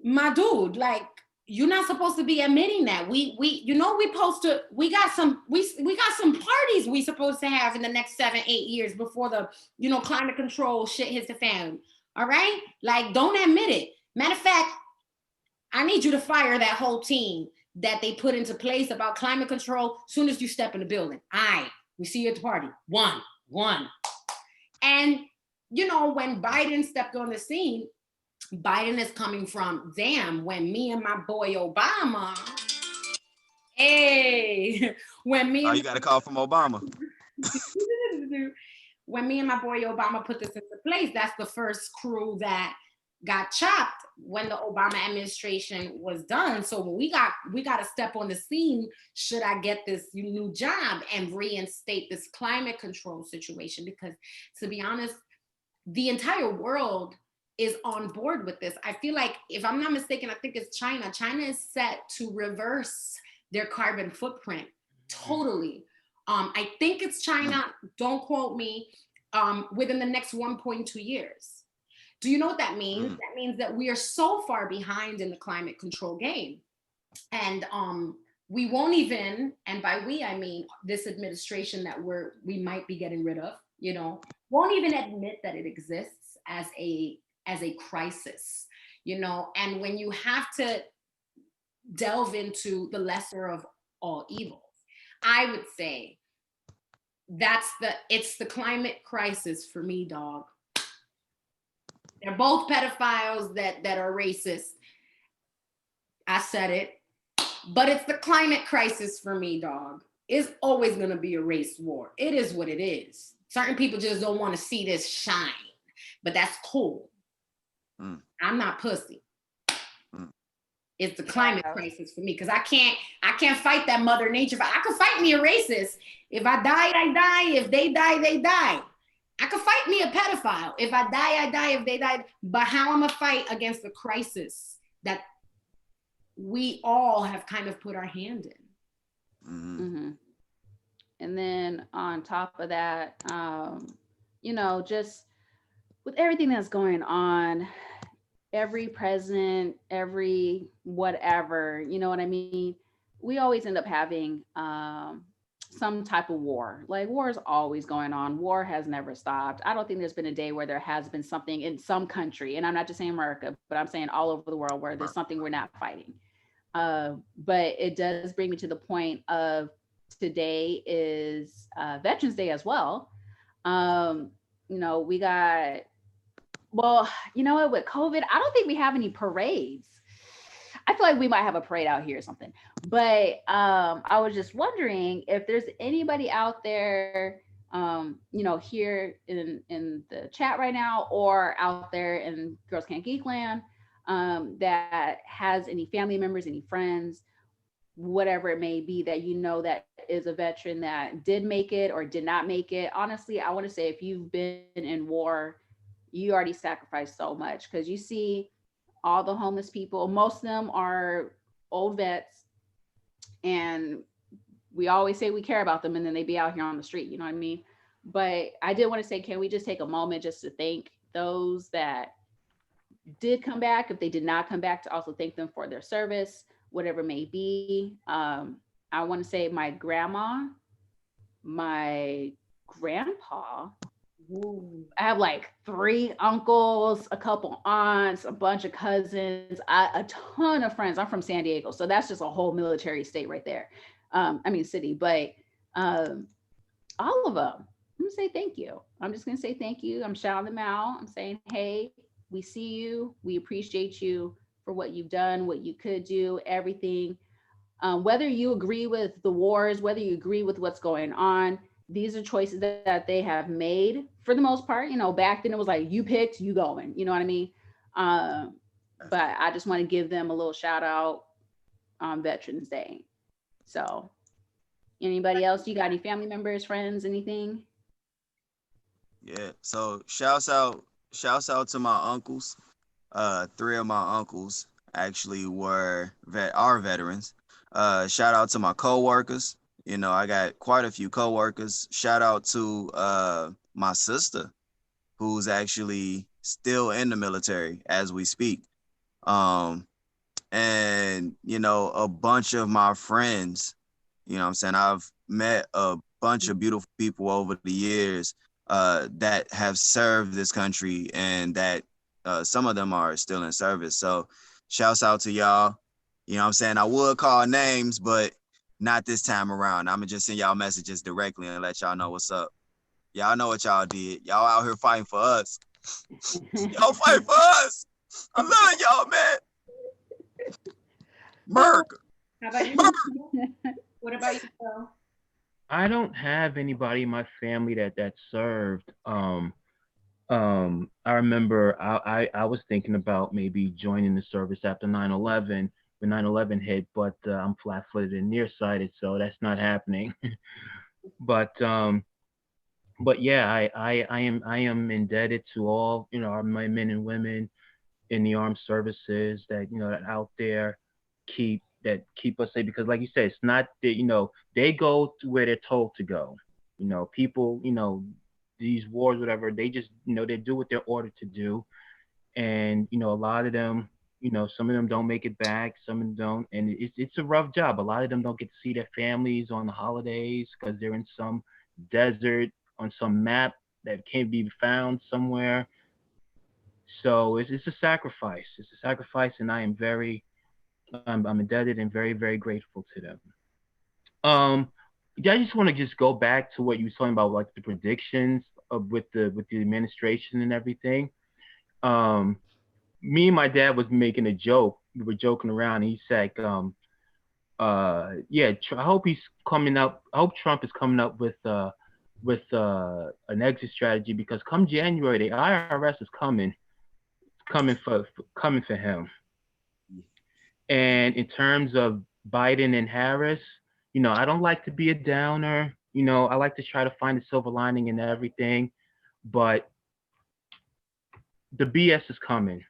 my dude, like, you're not supposed to be admitting that. We got some parties we supposed to have in the next 7, 8 years before the, climate control shit hits the fan. All right? Like, don't admit it. Matter of fact, I need you to fire that whole team that they put into place about climate control as soon as you step in the building. All right, we see you at the party. One. And when Biden stepped on the scene, Biden is coming from, damn, when me and my boy Obama, when me you got a call from Obama. when me and my boy Obama put this into place, that's the first crew that got chopped when the Obama administration was done. So we got to step on the scene. Should I get this new job and reinstate this climate control situation? Because to be honest, the entire world is on board with this. I feel like, if I'm not mistaken, I think it's China. China is set to reverse their carbon footprint totally. I think it's China, don't quote me, within the next 1.2 years. Do you know what that means? That means that we are so far behind in the climate control game. And we won't even, and by we, I mean this administration that we might be getting rid of, you know, won't even admit that it exists as a crisis, you know. And when you have to delve into the lesser of all evils, I would say it's the climate crisis for me, dog. They're both pedophiles that are racist. I said it. But it's the climate crisis for me, dog. It's always going to be a race war. It is what it is. Certain people just don't want to see this shine. But that's cool. I'm not pussy. It's the climate crisis for me, because I can't fight that Mother Nature. I could fight me a racist. If I die, I die. If they die, they die. I could fight me a pedophile. If I die, I die. If they die. But how I'm gonna fight against the crisis that we all have kind of put our hand in. And then on top of that, you know, just with everything that's going on, every president, every whatever, you know what I mean? We always end up having some type of war. Like, war is always going on. War has never stopped. I don't think there's been a day where there has been something in some country, and I'm not just saying America, but I'm saying all over the world, where there's something we're not fighting. But it does bring me to the point of today is Veterans Day as well. You know, we got, well, you know what, with COVID, I don't think we have any parades. I feel like we might have a parade out here or something. But I was just wondering if there's anybody out there, you know, here in the chat right now, or out there in Girls Can't Geek Land, that has any family members, any friends, whatever it may be, that you know that is a veteran that did make it or did not make it. Honestly, I want to say, if you've been in war, you already sacrificed so much, because you see all the homeless people, most of them are old vets, and we always say we care about them, and then they be out here on the street, you know what I mean? But I did want to say, can we just take a moment just to thank those that did come back, if they did not come back, to also thank them for their service, whatever it may be. I want to say my grandma, my grandpa, I have like 3 uncles, a couple aunts, a bunch of cousins, a ton of friends. I'm from San Diego, so that's just a whole military state right there. City, but all of them, I'm gonna say thank you. I'm just gonna say thank you. I'm shouting them out. I'm saying, hey, we see you. We appreciate you for what you've done, what you could do, everything. Whether you agree with the wars, whether you agree with what's going on, these are choices that they have made for the most part. You know, back then it was like, you picked, you going, you know what I mean? But I just want to give them a little shout out on Veterans Day. So anybody else, you got any family members, friends, anything? Yeah, so shouts out to my uncles. 3 of my uncles actually are veterans. Shout out to my co-workers. You know, I got quite a few co-workers. Shout out to my sister, who's actually still in the military as we speak. And, you know, a bunch of my friends, you know what I'm saying? I've met a bunch of beautiful people over the years that have served this country, and that some of them are still in service. So shouts out to y'all. You know what I'm saying? I would call names, but not this time around. I'm gonna just send y'all messages directly and let y'all know what's up. Y'all know what y'all did. Y'all out here fighting for us. Y'all fight for us. I love y'all, man. Merica. How about you? What about you, Phil? I don't have anybody in my family that served. I remember I was thinking about maybe joining the service after 9/11 when 9/11 hit, but I'm flat-footed and nearsighted, so that's not happening. But yeah, I am indebted to all my men and women in the armed services that that out there keep us safe because like you said, it's not that they go to where they're told to go. People, these wars, whatever, they just they do what they're ordered to do, and a lot of them, some of them don't make it back, some of them don't, and it's a rough job. A lot of them don't get to see their families on the holidays because they're in some desert on some map that can't be found somewhere. So it's a sacrifice. It's a sacrifice, and I am I'm indebted and very, very grateful to them. Um, yeah, I just want to just go back to what you were talking about, like the predictions with the administration and everything. Um, Me and my dad was making a joke. We were joking around. And he said, yeah, I hope he's coming up. I hope Trump is coming up with an exit strategy because come January, the IRS is coming for him. And in terms of Biden and Harris, I don't like to be a downer. I like to try to find a silver lining in everything, but the BS is coming.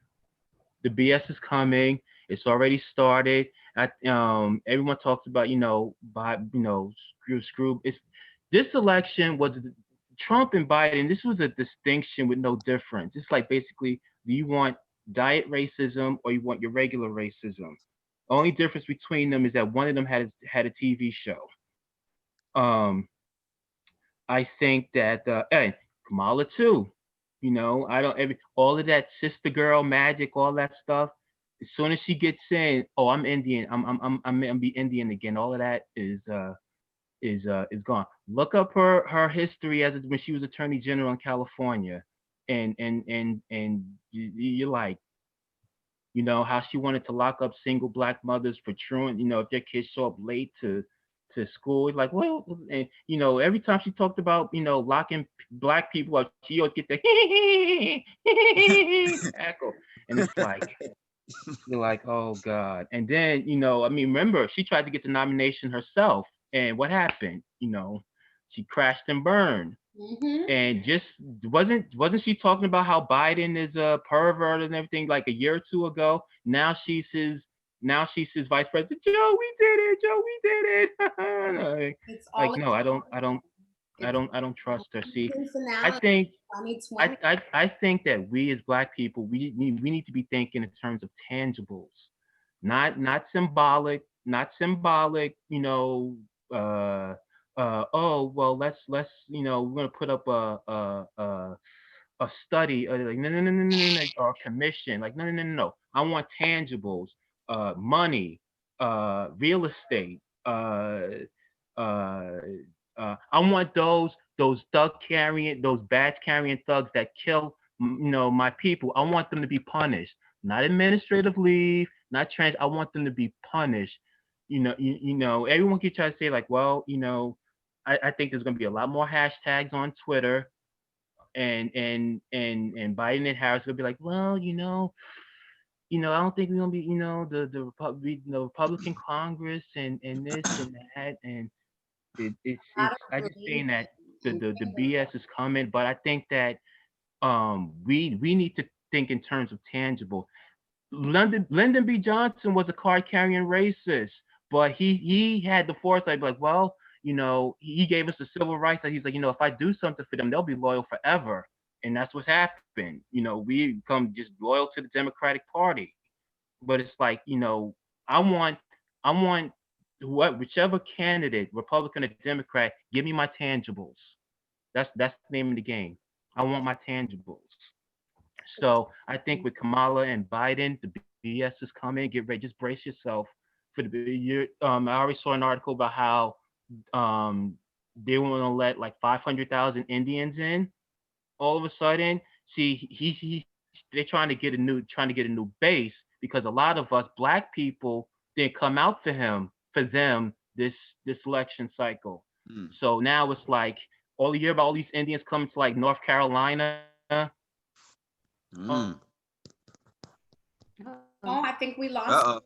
The BS is coming. It's already started. Everyone talks about, screw. This election was Trump and Biden. This was a distinction with no difference. It's like basically, do you want diet racism or you want your regular racism? Only difference between them is that one of them had a TV show. Um, I think that and Kamala too. I don't all of that sister girl magic, all that stuff. As soon as she gets in, oh, I'm Indian. I'm be Indian again. All of that is gone. Look up her history when she was Attorney General in California, and you're like, how she wanted to lock up single black mothers for truant, if their kids show up late to school. It's like, well, and every time she talked about, locking black people up, she always get the echo. And it's like, you're like, oh God. And then, I mean, remember, she tried to get the nomination herself. And what happened? She crashed and burned. Mm-hmm. And just wasn't she talking about how Biden is a pervert and everything like a year or two ago? Now she's his vice president. Joe, we did it. Joe, we did it. It's like all no, it's I don't trust her. See, I personality. think 2020. I think that we as black people we need to be thinking in terms of tangibles, not symbolic, not symbolic. Uh, oh well, let's we're gonna put up a study like no, or a commission like no. I want tangibles, money, real estate, uh, I want those badge carrying thugs that kill my people. I want them to be punished, not administrative leave, not trans. I want them to be punished. Everyone keeps trying to say like, well, I think there's gonna be a lot more hashtags on Twitter, and Biden and Harris gonna be like, well, I don't think we're gonna be, the Republican Congress and this and that, and it's I just saying that the BS is coming, but I think that we need to think in terms of tangible. Lyndon B. Johnson was a card carrying racist, but he had the foresight, like, well, he gave us the civil rights. That he's like, if I do something for them, they'll be loyal forever, and that's what's happened. We become just loyal to the Democratic Party, but it's like, I want whichever candidate, Republican or Democrat, give me my tangibles. That's the name of the game. I want my tangibles. So I think with Kamala and Biden, the BS is coming. Get ready, just brace yourself for the year. I already saw an article about how um, they want to let like 500,000 Indians in. All of a sudden, see, they're trying to get a new base because a lot of us black people didn't come out for them this election cycle. So now it's like all you hear about all these Indians coming to like North Carolina. Mm. Oh, I think we lost. Uh-oh.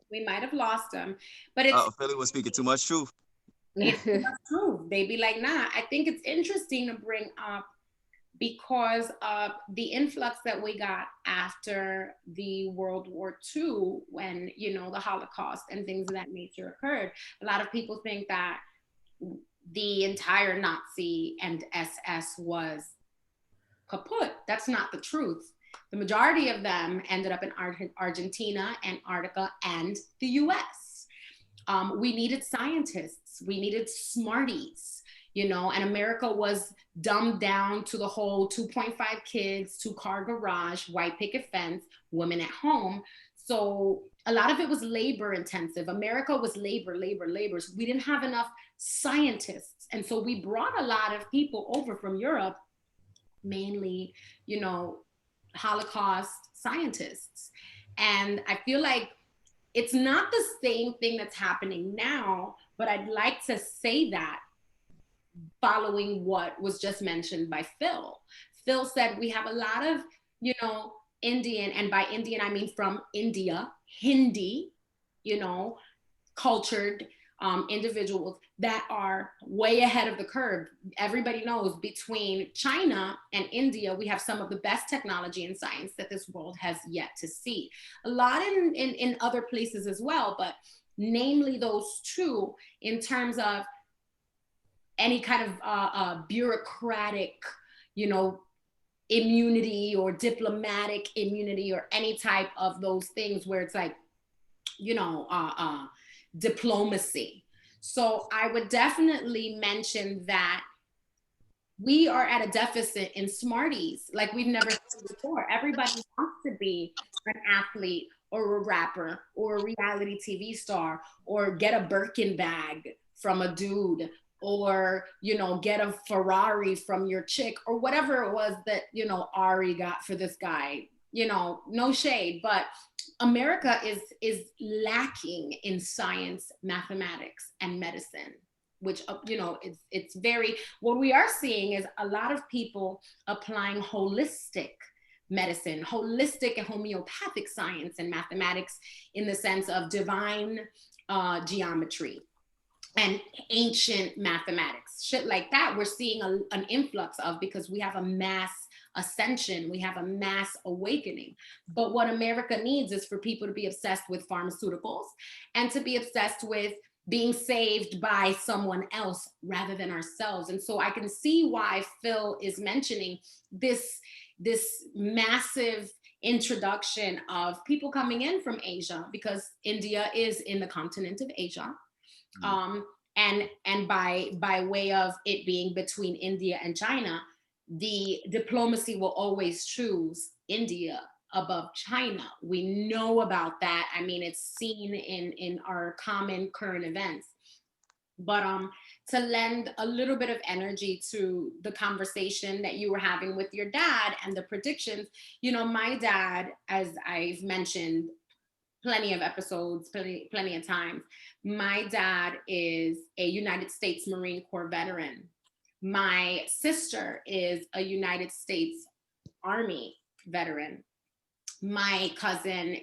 We might have lost them, but it's Philly was speaking too much truth. true. They be like, nah. I think it's interesting to bring up because of the influx that we got after the World War II, when, you know, the Holocaust and things of that nature occurred. A lot of people think that the entire Nazi and SS was kaput. That's not the truth. The majority of them ended up in Argentina, Antarctica, and the US. We needed scientists, we needed smarties, you know, and America was dumbed down to the whole 2.5 kids, 2-car garage, white picket fence, women at home. So a lot of it was labor intensive. America was labor. So we didn't have enough scientists. And so we brought a lot of people over from Europe, mainly, you know, Holocaust scientists. And I feel like it's not the same thing that's happening now, but I'd like to say that following what was just mentioned by Phil. Phil said we have a lot of, you know, Indian, and by Indian, I mean from India, Hindi, you know, cultured individuals that are way ahead of the curve. Everybody knows between China and India, we have some of the best technology and science that this world has yet to see. A lot in other places as well, but namely those two in terms of any kind of bureaucratic, you know, immunity or diplomatic immunity or any type of those things where it's like, you know, diplomacy. So I would definitely mention that we are at a deficit in smarties like we've never seen before. Everybody wants to be an athlete or a rapper or a reality TV star or get a Birkin bag from a dude or, you know, get a Ferrari from your chick or whatever it was that, you know, Ari got for this guy. You know, no shade, but America is lacking in science, mathematics, and medicine, which, you know, it's very, what we are seeing is a lot of people applying holistic medicine, holistic and homeopathic science and mathematics in the sense of divine geometry and ancient mathematics, shit like that. We're seeing an influx of, because we have a mass ascension, we have a mass awakening. But what America needs is for people to be obsessed with pharmaceuticals and to be obsessed with being saved by someone else rather than ourselves. And so I can see why Phil is mentioning this massive introduction of people coming in from Asia, because India is in the continent of Asia. And by way of it being between India and China, the diplomacy will always choose India above China. We know about that. I mean, it's seen in our common current events. But to lend a little bit of energy to the conversation that you were having with your dad and the predictions, you know, my dad, as I've mentioned plenty of episodes, plenty of times, my dad is a United States Marine Corps veteran. My sister is a United States Army veteran. My cousin,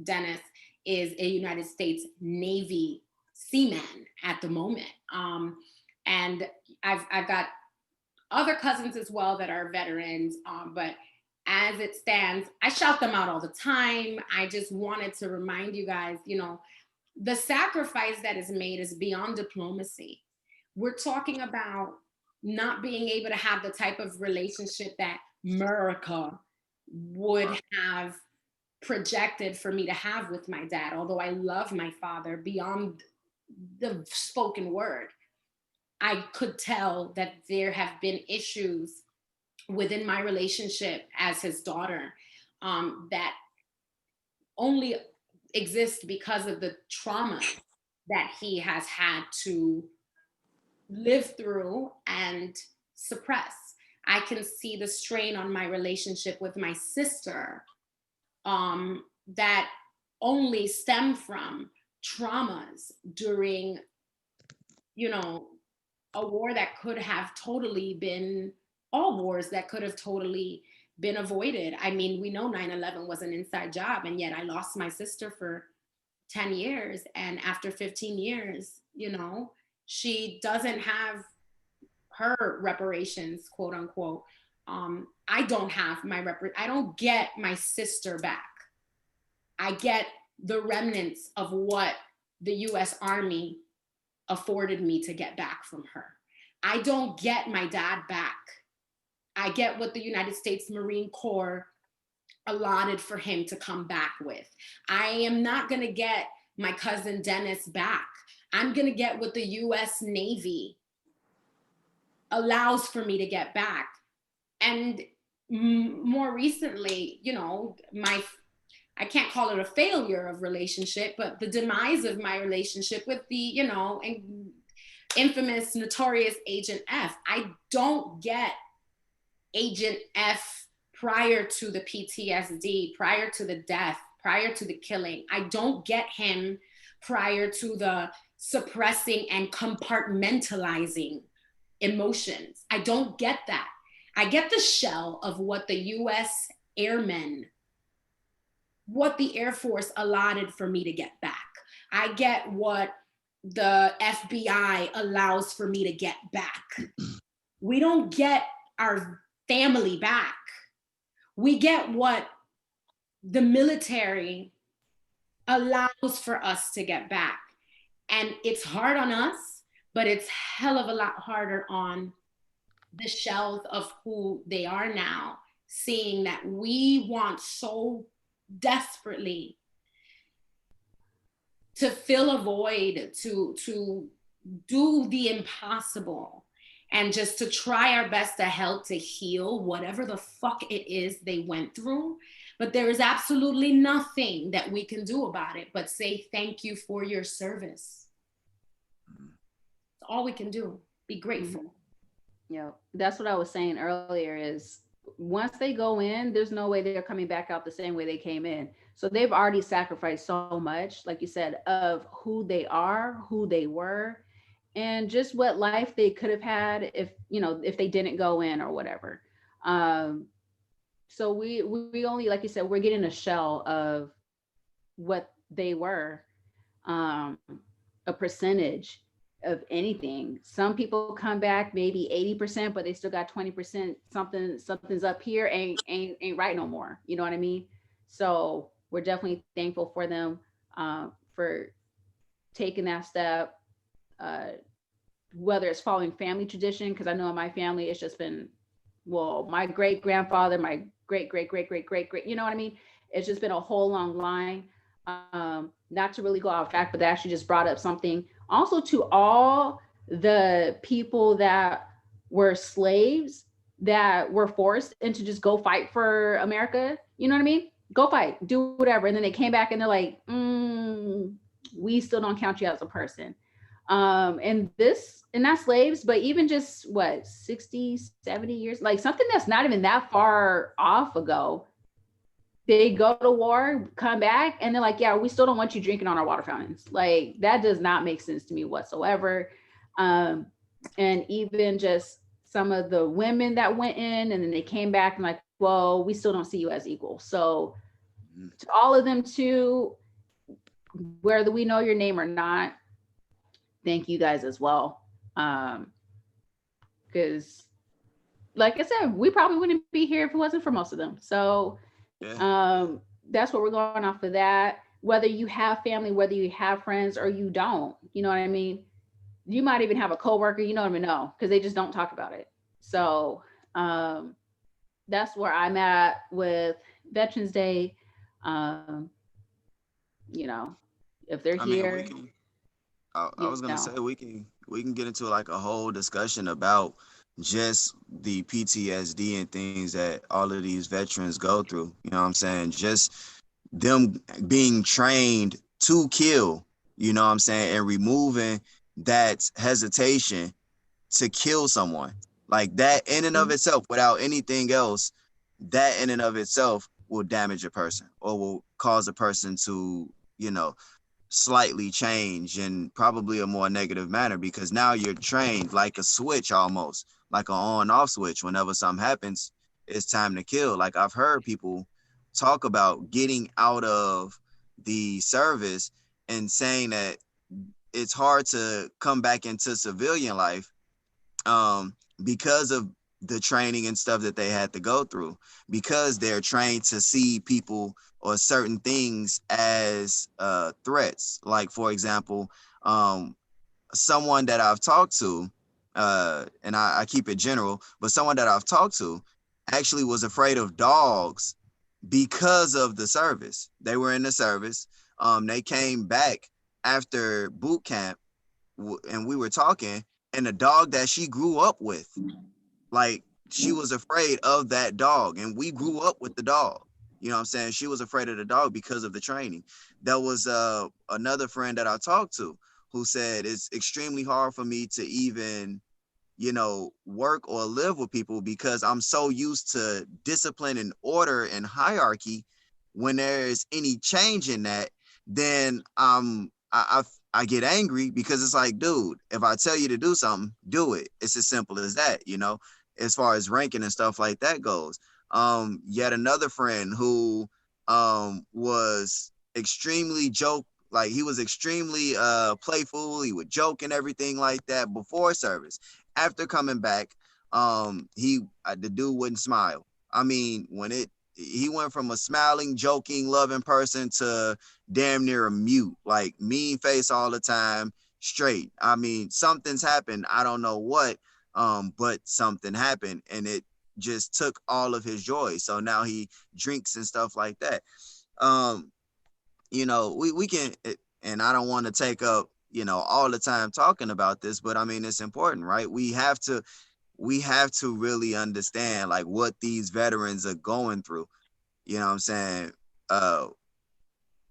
Dennis, is a United States Navy seaman at the moment. And I've got other cousins as well that are veterans, but as it stands, I shout them out all the time. I just wanted to remind you guys, you know, the sacrifice that is made is beyond diplomacy. We're talking about not being able to have the type of relationship that Merica would have projected for me to have with my dad, although I love my father beyond the spoken word. I could tell that there have been issues within my relationship as his daughter that only exist because of the trauma that he has had to live through and suppress. I can see the strain on my relationship with my sister that only stem from traumas during, you know, a war that could have totally been, all wars that could have totally been avoided. I mean, we know 9/11 was an inside job, and yet I lost my sister for 10 years. And after 15 years, you know, she doesn't have her reparations, quote unquote. I don't have my I don't get my sister back. I get the remnants of what the US Army afforded me to get back from her. I don't get my dad back. I get what the United States Marine Corps allotted for him to come back with. I am not gonna get my cousin Dennis back. I'm gonna get what the US Navy allows for me to get back. And more recently, you know, I can't call it a failure of relationship, but the demise of my relationship with the, you know, infamous, notorious Agent F. I don't get Agent F prior to the PTSD, prior to the death, prior to the killing. I don't get him prior to the suppressing and compartmentalizing emotions. I don't get that. I get the shell of what the US airmen, what the Air Force allotted for me to get back. I get what the FBI allows for me to get back. We don't get our family back. We get what the military allows for us to get back. And it's hard on us, but it's hell of a lot harder on the shells of who they are now, seeing that we want so desperately to fill a void, to do the impossible, and just to try our best to help to heal whatever the fuck it is they went through. But there is absolutely nothing that we can do about it but say thank you for your service. That's all we can do. Be grateful. Yeah, that's what I was saying earlier is once they go in, there's no way they're coming back out the same way they came in. So they've already sacrificed so much, like you said, of who they are, who they were, and just what life they could have had if, you know, if they didn't go in or whatever. So we only, like you said, we're getting a shell of what they were, a percentage of anything. Some people come back maybe 80%, but they still got 20%. Something's up here ain't right no more. You know what I mean? So we're definitely thankful for them for taking that step. Whether it's following family tradition, because I know in my family it's just been, well, my great grandfather, my great, you know what I mean? It's just been a whole long line. Not to really go out of fact, but that actually just brought up something. Also to all the people that were slaves that were forced into just go fight for America, you know what I mean? Go fight, do whatever. And then they came back and they're like, we still don't count you as a person. And not slaves, but even just what, 60, 70 years, like something that's not even that far off ago. They go to war, come back, and they're like, yeah, we still don't want you drinking on our water fountains. Like, that does not make sense to me whatsoever. And even just some of the women that went in and then they came back and like, well, we still don't see you as equal. So to all of them too, whether we know your name or not, thank you guys as well. Because like I said, we probably wouldn't be here if it wasn't for most of them. So that's what we're going off of that. Whether you have family, whether you have friends or you don't, you know what I mean? You might even have a coworker, you don't even know, because they just don't talk about it. So that's where I'm at with Veterans Day. You know, if they're here. I was gonna say we can get into like a whole discussion about just the PTSD and things that all of these veterans go through. You know what I'm saying? Just them being trained to kill, you know what I'm saying? And removing that hesitation to kill someone. Like that in and of itself, without anything else, that in and of itself will damage a person or will cause a person to, you know, slightly change in probably a more negative manner, because now you're trained like a switch, almost like an on-off switch. Whenever something happens, it's time to kill. Like I've heard people talk about getting out of the service and saying that it's hard to come back into civilian life because of the training and stuff that they had to go through, because they're trained to see people or certain things as threats. Like, for example, someone that I've talked to, and I keep it general, but someone that I've talked to actually was afraid of dogs because of the service. They were in the service. They came back after boot camp, and we were talking, and the dog that she grew up with, like, she was afraid of that dog, and we grew up with the dog. You know what I'm saying? She was afraid of the dog because of the training. There was another friend that I talked to who said it's extremely hard for me to even, you know, work or live with people because I'm so used to discipline and order and hierarchy. When there's any change in that, then I get angry, because it's like, dude, if I tell you to do something, do it. It's as simple as that, you know, as far as ranking and stuff like that goes. Yet another friend who was extremely he was extremely playful. He would joke and everything like that before service. After coming back, the dude wouldn't smile. I mean, he went from a smiling, joking, loving person to damn near a mute, like mean face all the time, straight. I mean, something's happened. I don't know what, but something happened, and it just took all of his joy. So now he drinks and stuff like that. You know, we can, and I don't want to take up, you know, all the time talking about this, but I mean, it's important, right? We have to really understand like what these veterans are going through, you know what I'm saying?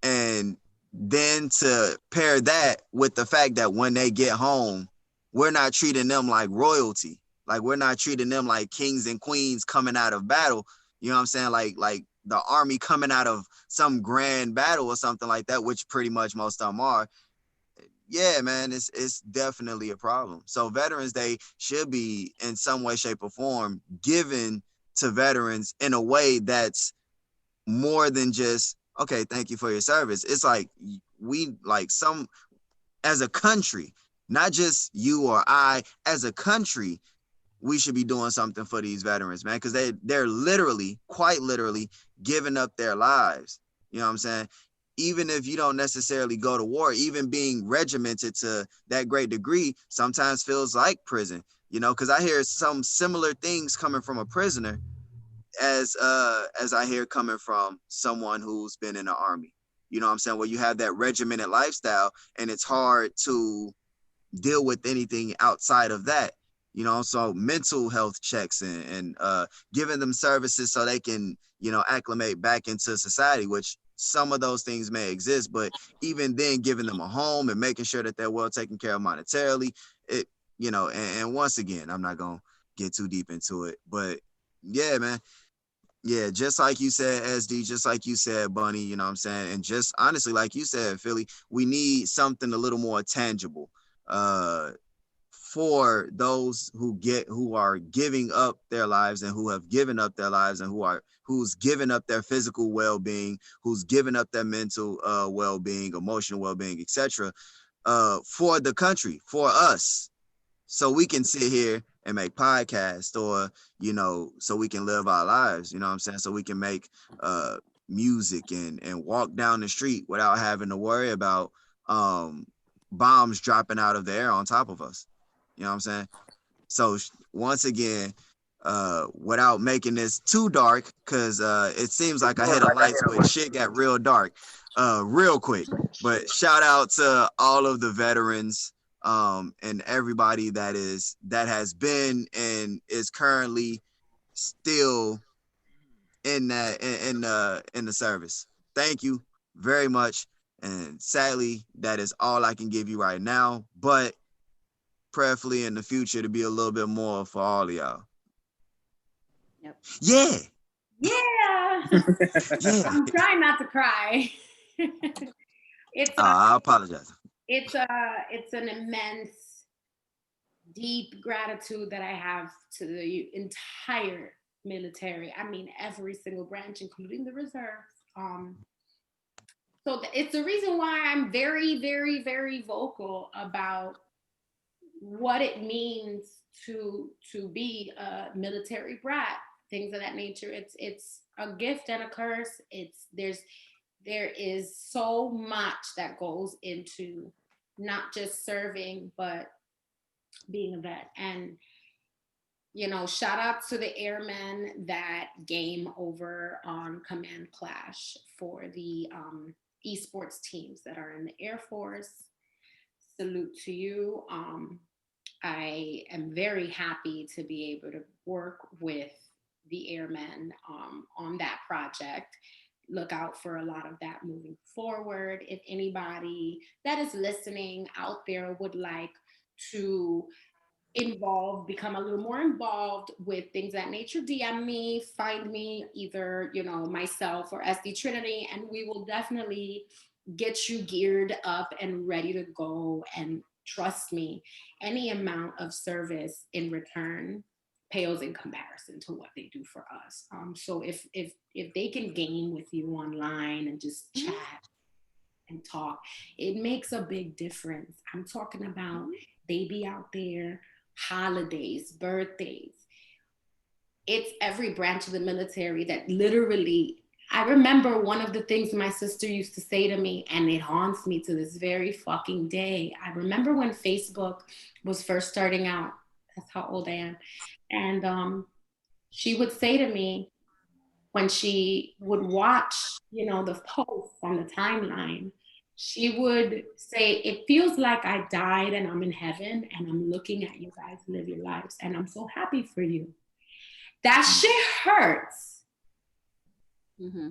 And then to pair that with the fact that when they get home, we're not treating them like royalty. Like, we're not treating them like kings and queens coming out of battle. You know what I'm saying? Like the army coming out of some grand battle or something like that, which pretty much most of them are. Yeah, man, it's definitely a problem. So Veterans Day should be in some way, shape, or form given to veterans in a way that's more than just, okay, thank you for your service. It's like as a country, not just you or I, as a country, we should be doing something for these veterans, man, because they're literally, quite literally, giving up their lives. You know what I'm saying? Even if you don't necessarily go to war, even being regimented to that great degree sometimes feels like prison, you know, because I hear some similar things coming from a prisoner as I hear coming from someone who's been in the army. You know what I'm saying? Where you have that regimented lifestyle, and it's hard to deal with anything outside of that. You know, so mental health checks and giving them services so they can, you know, acclimate back into society, which some of those things may exist, but even then giving them a home and making sure that they're well taken care of monetarily, it, you know, and once again, I'm not going to get too deep into it, but yeah, man. Yeah, just like you said, SD, just like you said, Bunny, you know what I'm saying? And just honestly, like you said, Philly, we need something a little more tangible. For those who are giving up their lives and who have given up their lives and who's given up their physical well-being, who's given up their mental well-being, emotional well-being, etc. For the country, for us, so we can sit here and make podcasts, or, you know, so we can live our lives, you know what I'm saying? So we can make music and walk down the street without having to worry about bombs dropping out of the air on top of us. You know what I'm saying? So once again, without making this too dark, because it seems like I hit a light switch, shit got real dark real quick. But shout out to all of the veterans and everybody that has been and is currently still in the service. Thank you very much. And sadly, that is all I can give you right now. But prayerfully in the future to be a little bit more for all of y'all. Yep. Yeah. Yeah. I'm trying not to cry. I apologize. It's an immense, deep gratitude that I have to the entire military. I mean, every single branch, including the reserves. So it's the reason why I'm very, very, very vocal about what it means to be a military brat, things of that nature. It's a gift and a curse. There is so much that goes into not just serving, but being a vet. And shout out to the airmen that game over on Command Clash for the esports teams that are in the Air Force. Salute to you. I am very happy to be able to work with the airmen on that project. Look out for a lot of that moving forward. If anybody that is listening out there would like to become a little more involved with things of that nature, DM me, find me, either, myself or SD Trinity, and we will definitely get you geared up and ready to go. And trust me, any amount of service in return pales in comparison to what they do for us. So if they can game with you online and just chat and talk, it makes a big difference. I'm talking about they be out there, holidays, birthdays. It's every branch of the military that literally, I remember one of the things my sister used to say to me, and it haunts me to this very fucking day. I remember when Facebook was first starting out. That's how old I am. And she would say to me, when she would watch, the posts on the timeline, she would say, it feels like I died and I'm in heaven and I'm looking at you guys live your lives and I'm so happy for you. That shit hurts. Mm-hmm.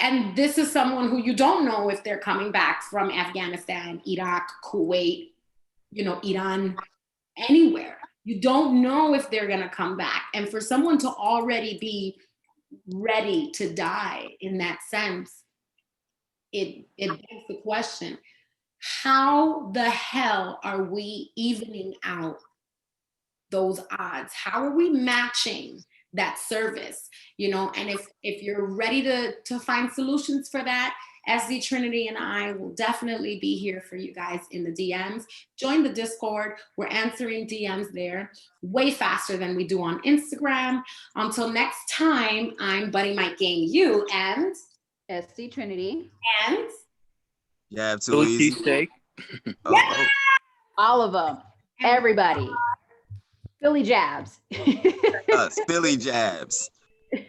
And this is someone who you don't know if they're coming back from Afghanistan, Iraq, Kuwait, Iran, anywhere. You don't know if they're going to come back. And for someone to already be ready to die in that sense, it begs the question, how the hell are we evening out those odds? How are we matching that service? And if you're ready to find solutions for that, SD Trinity and I will definitely be here for you guys in the DMs. Join the Discord. We're answering DMs there way faster than we do on Instagram. Until next time, I'm Bunny Mike Game You and SD Trinity. And You have too easy. CHEESESTEAK. All of them. Everybody. Philly jabs. Philly jabs.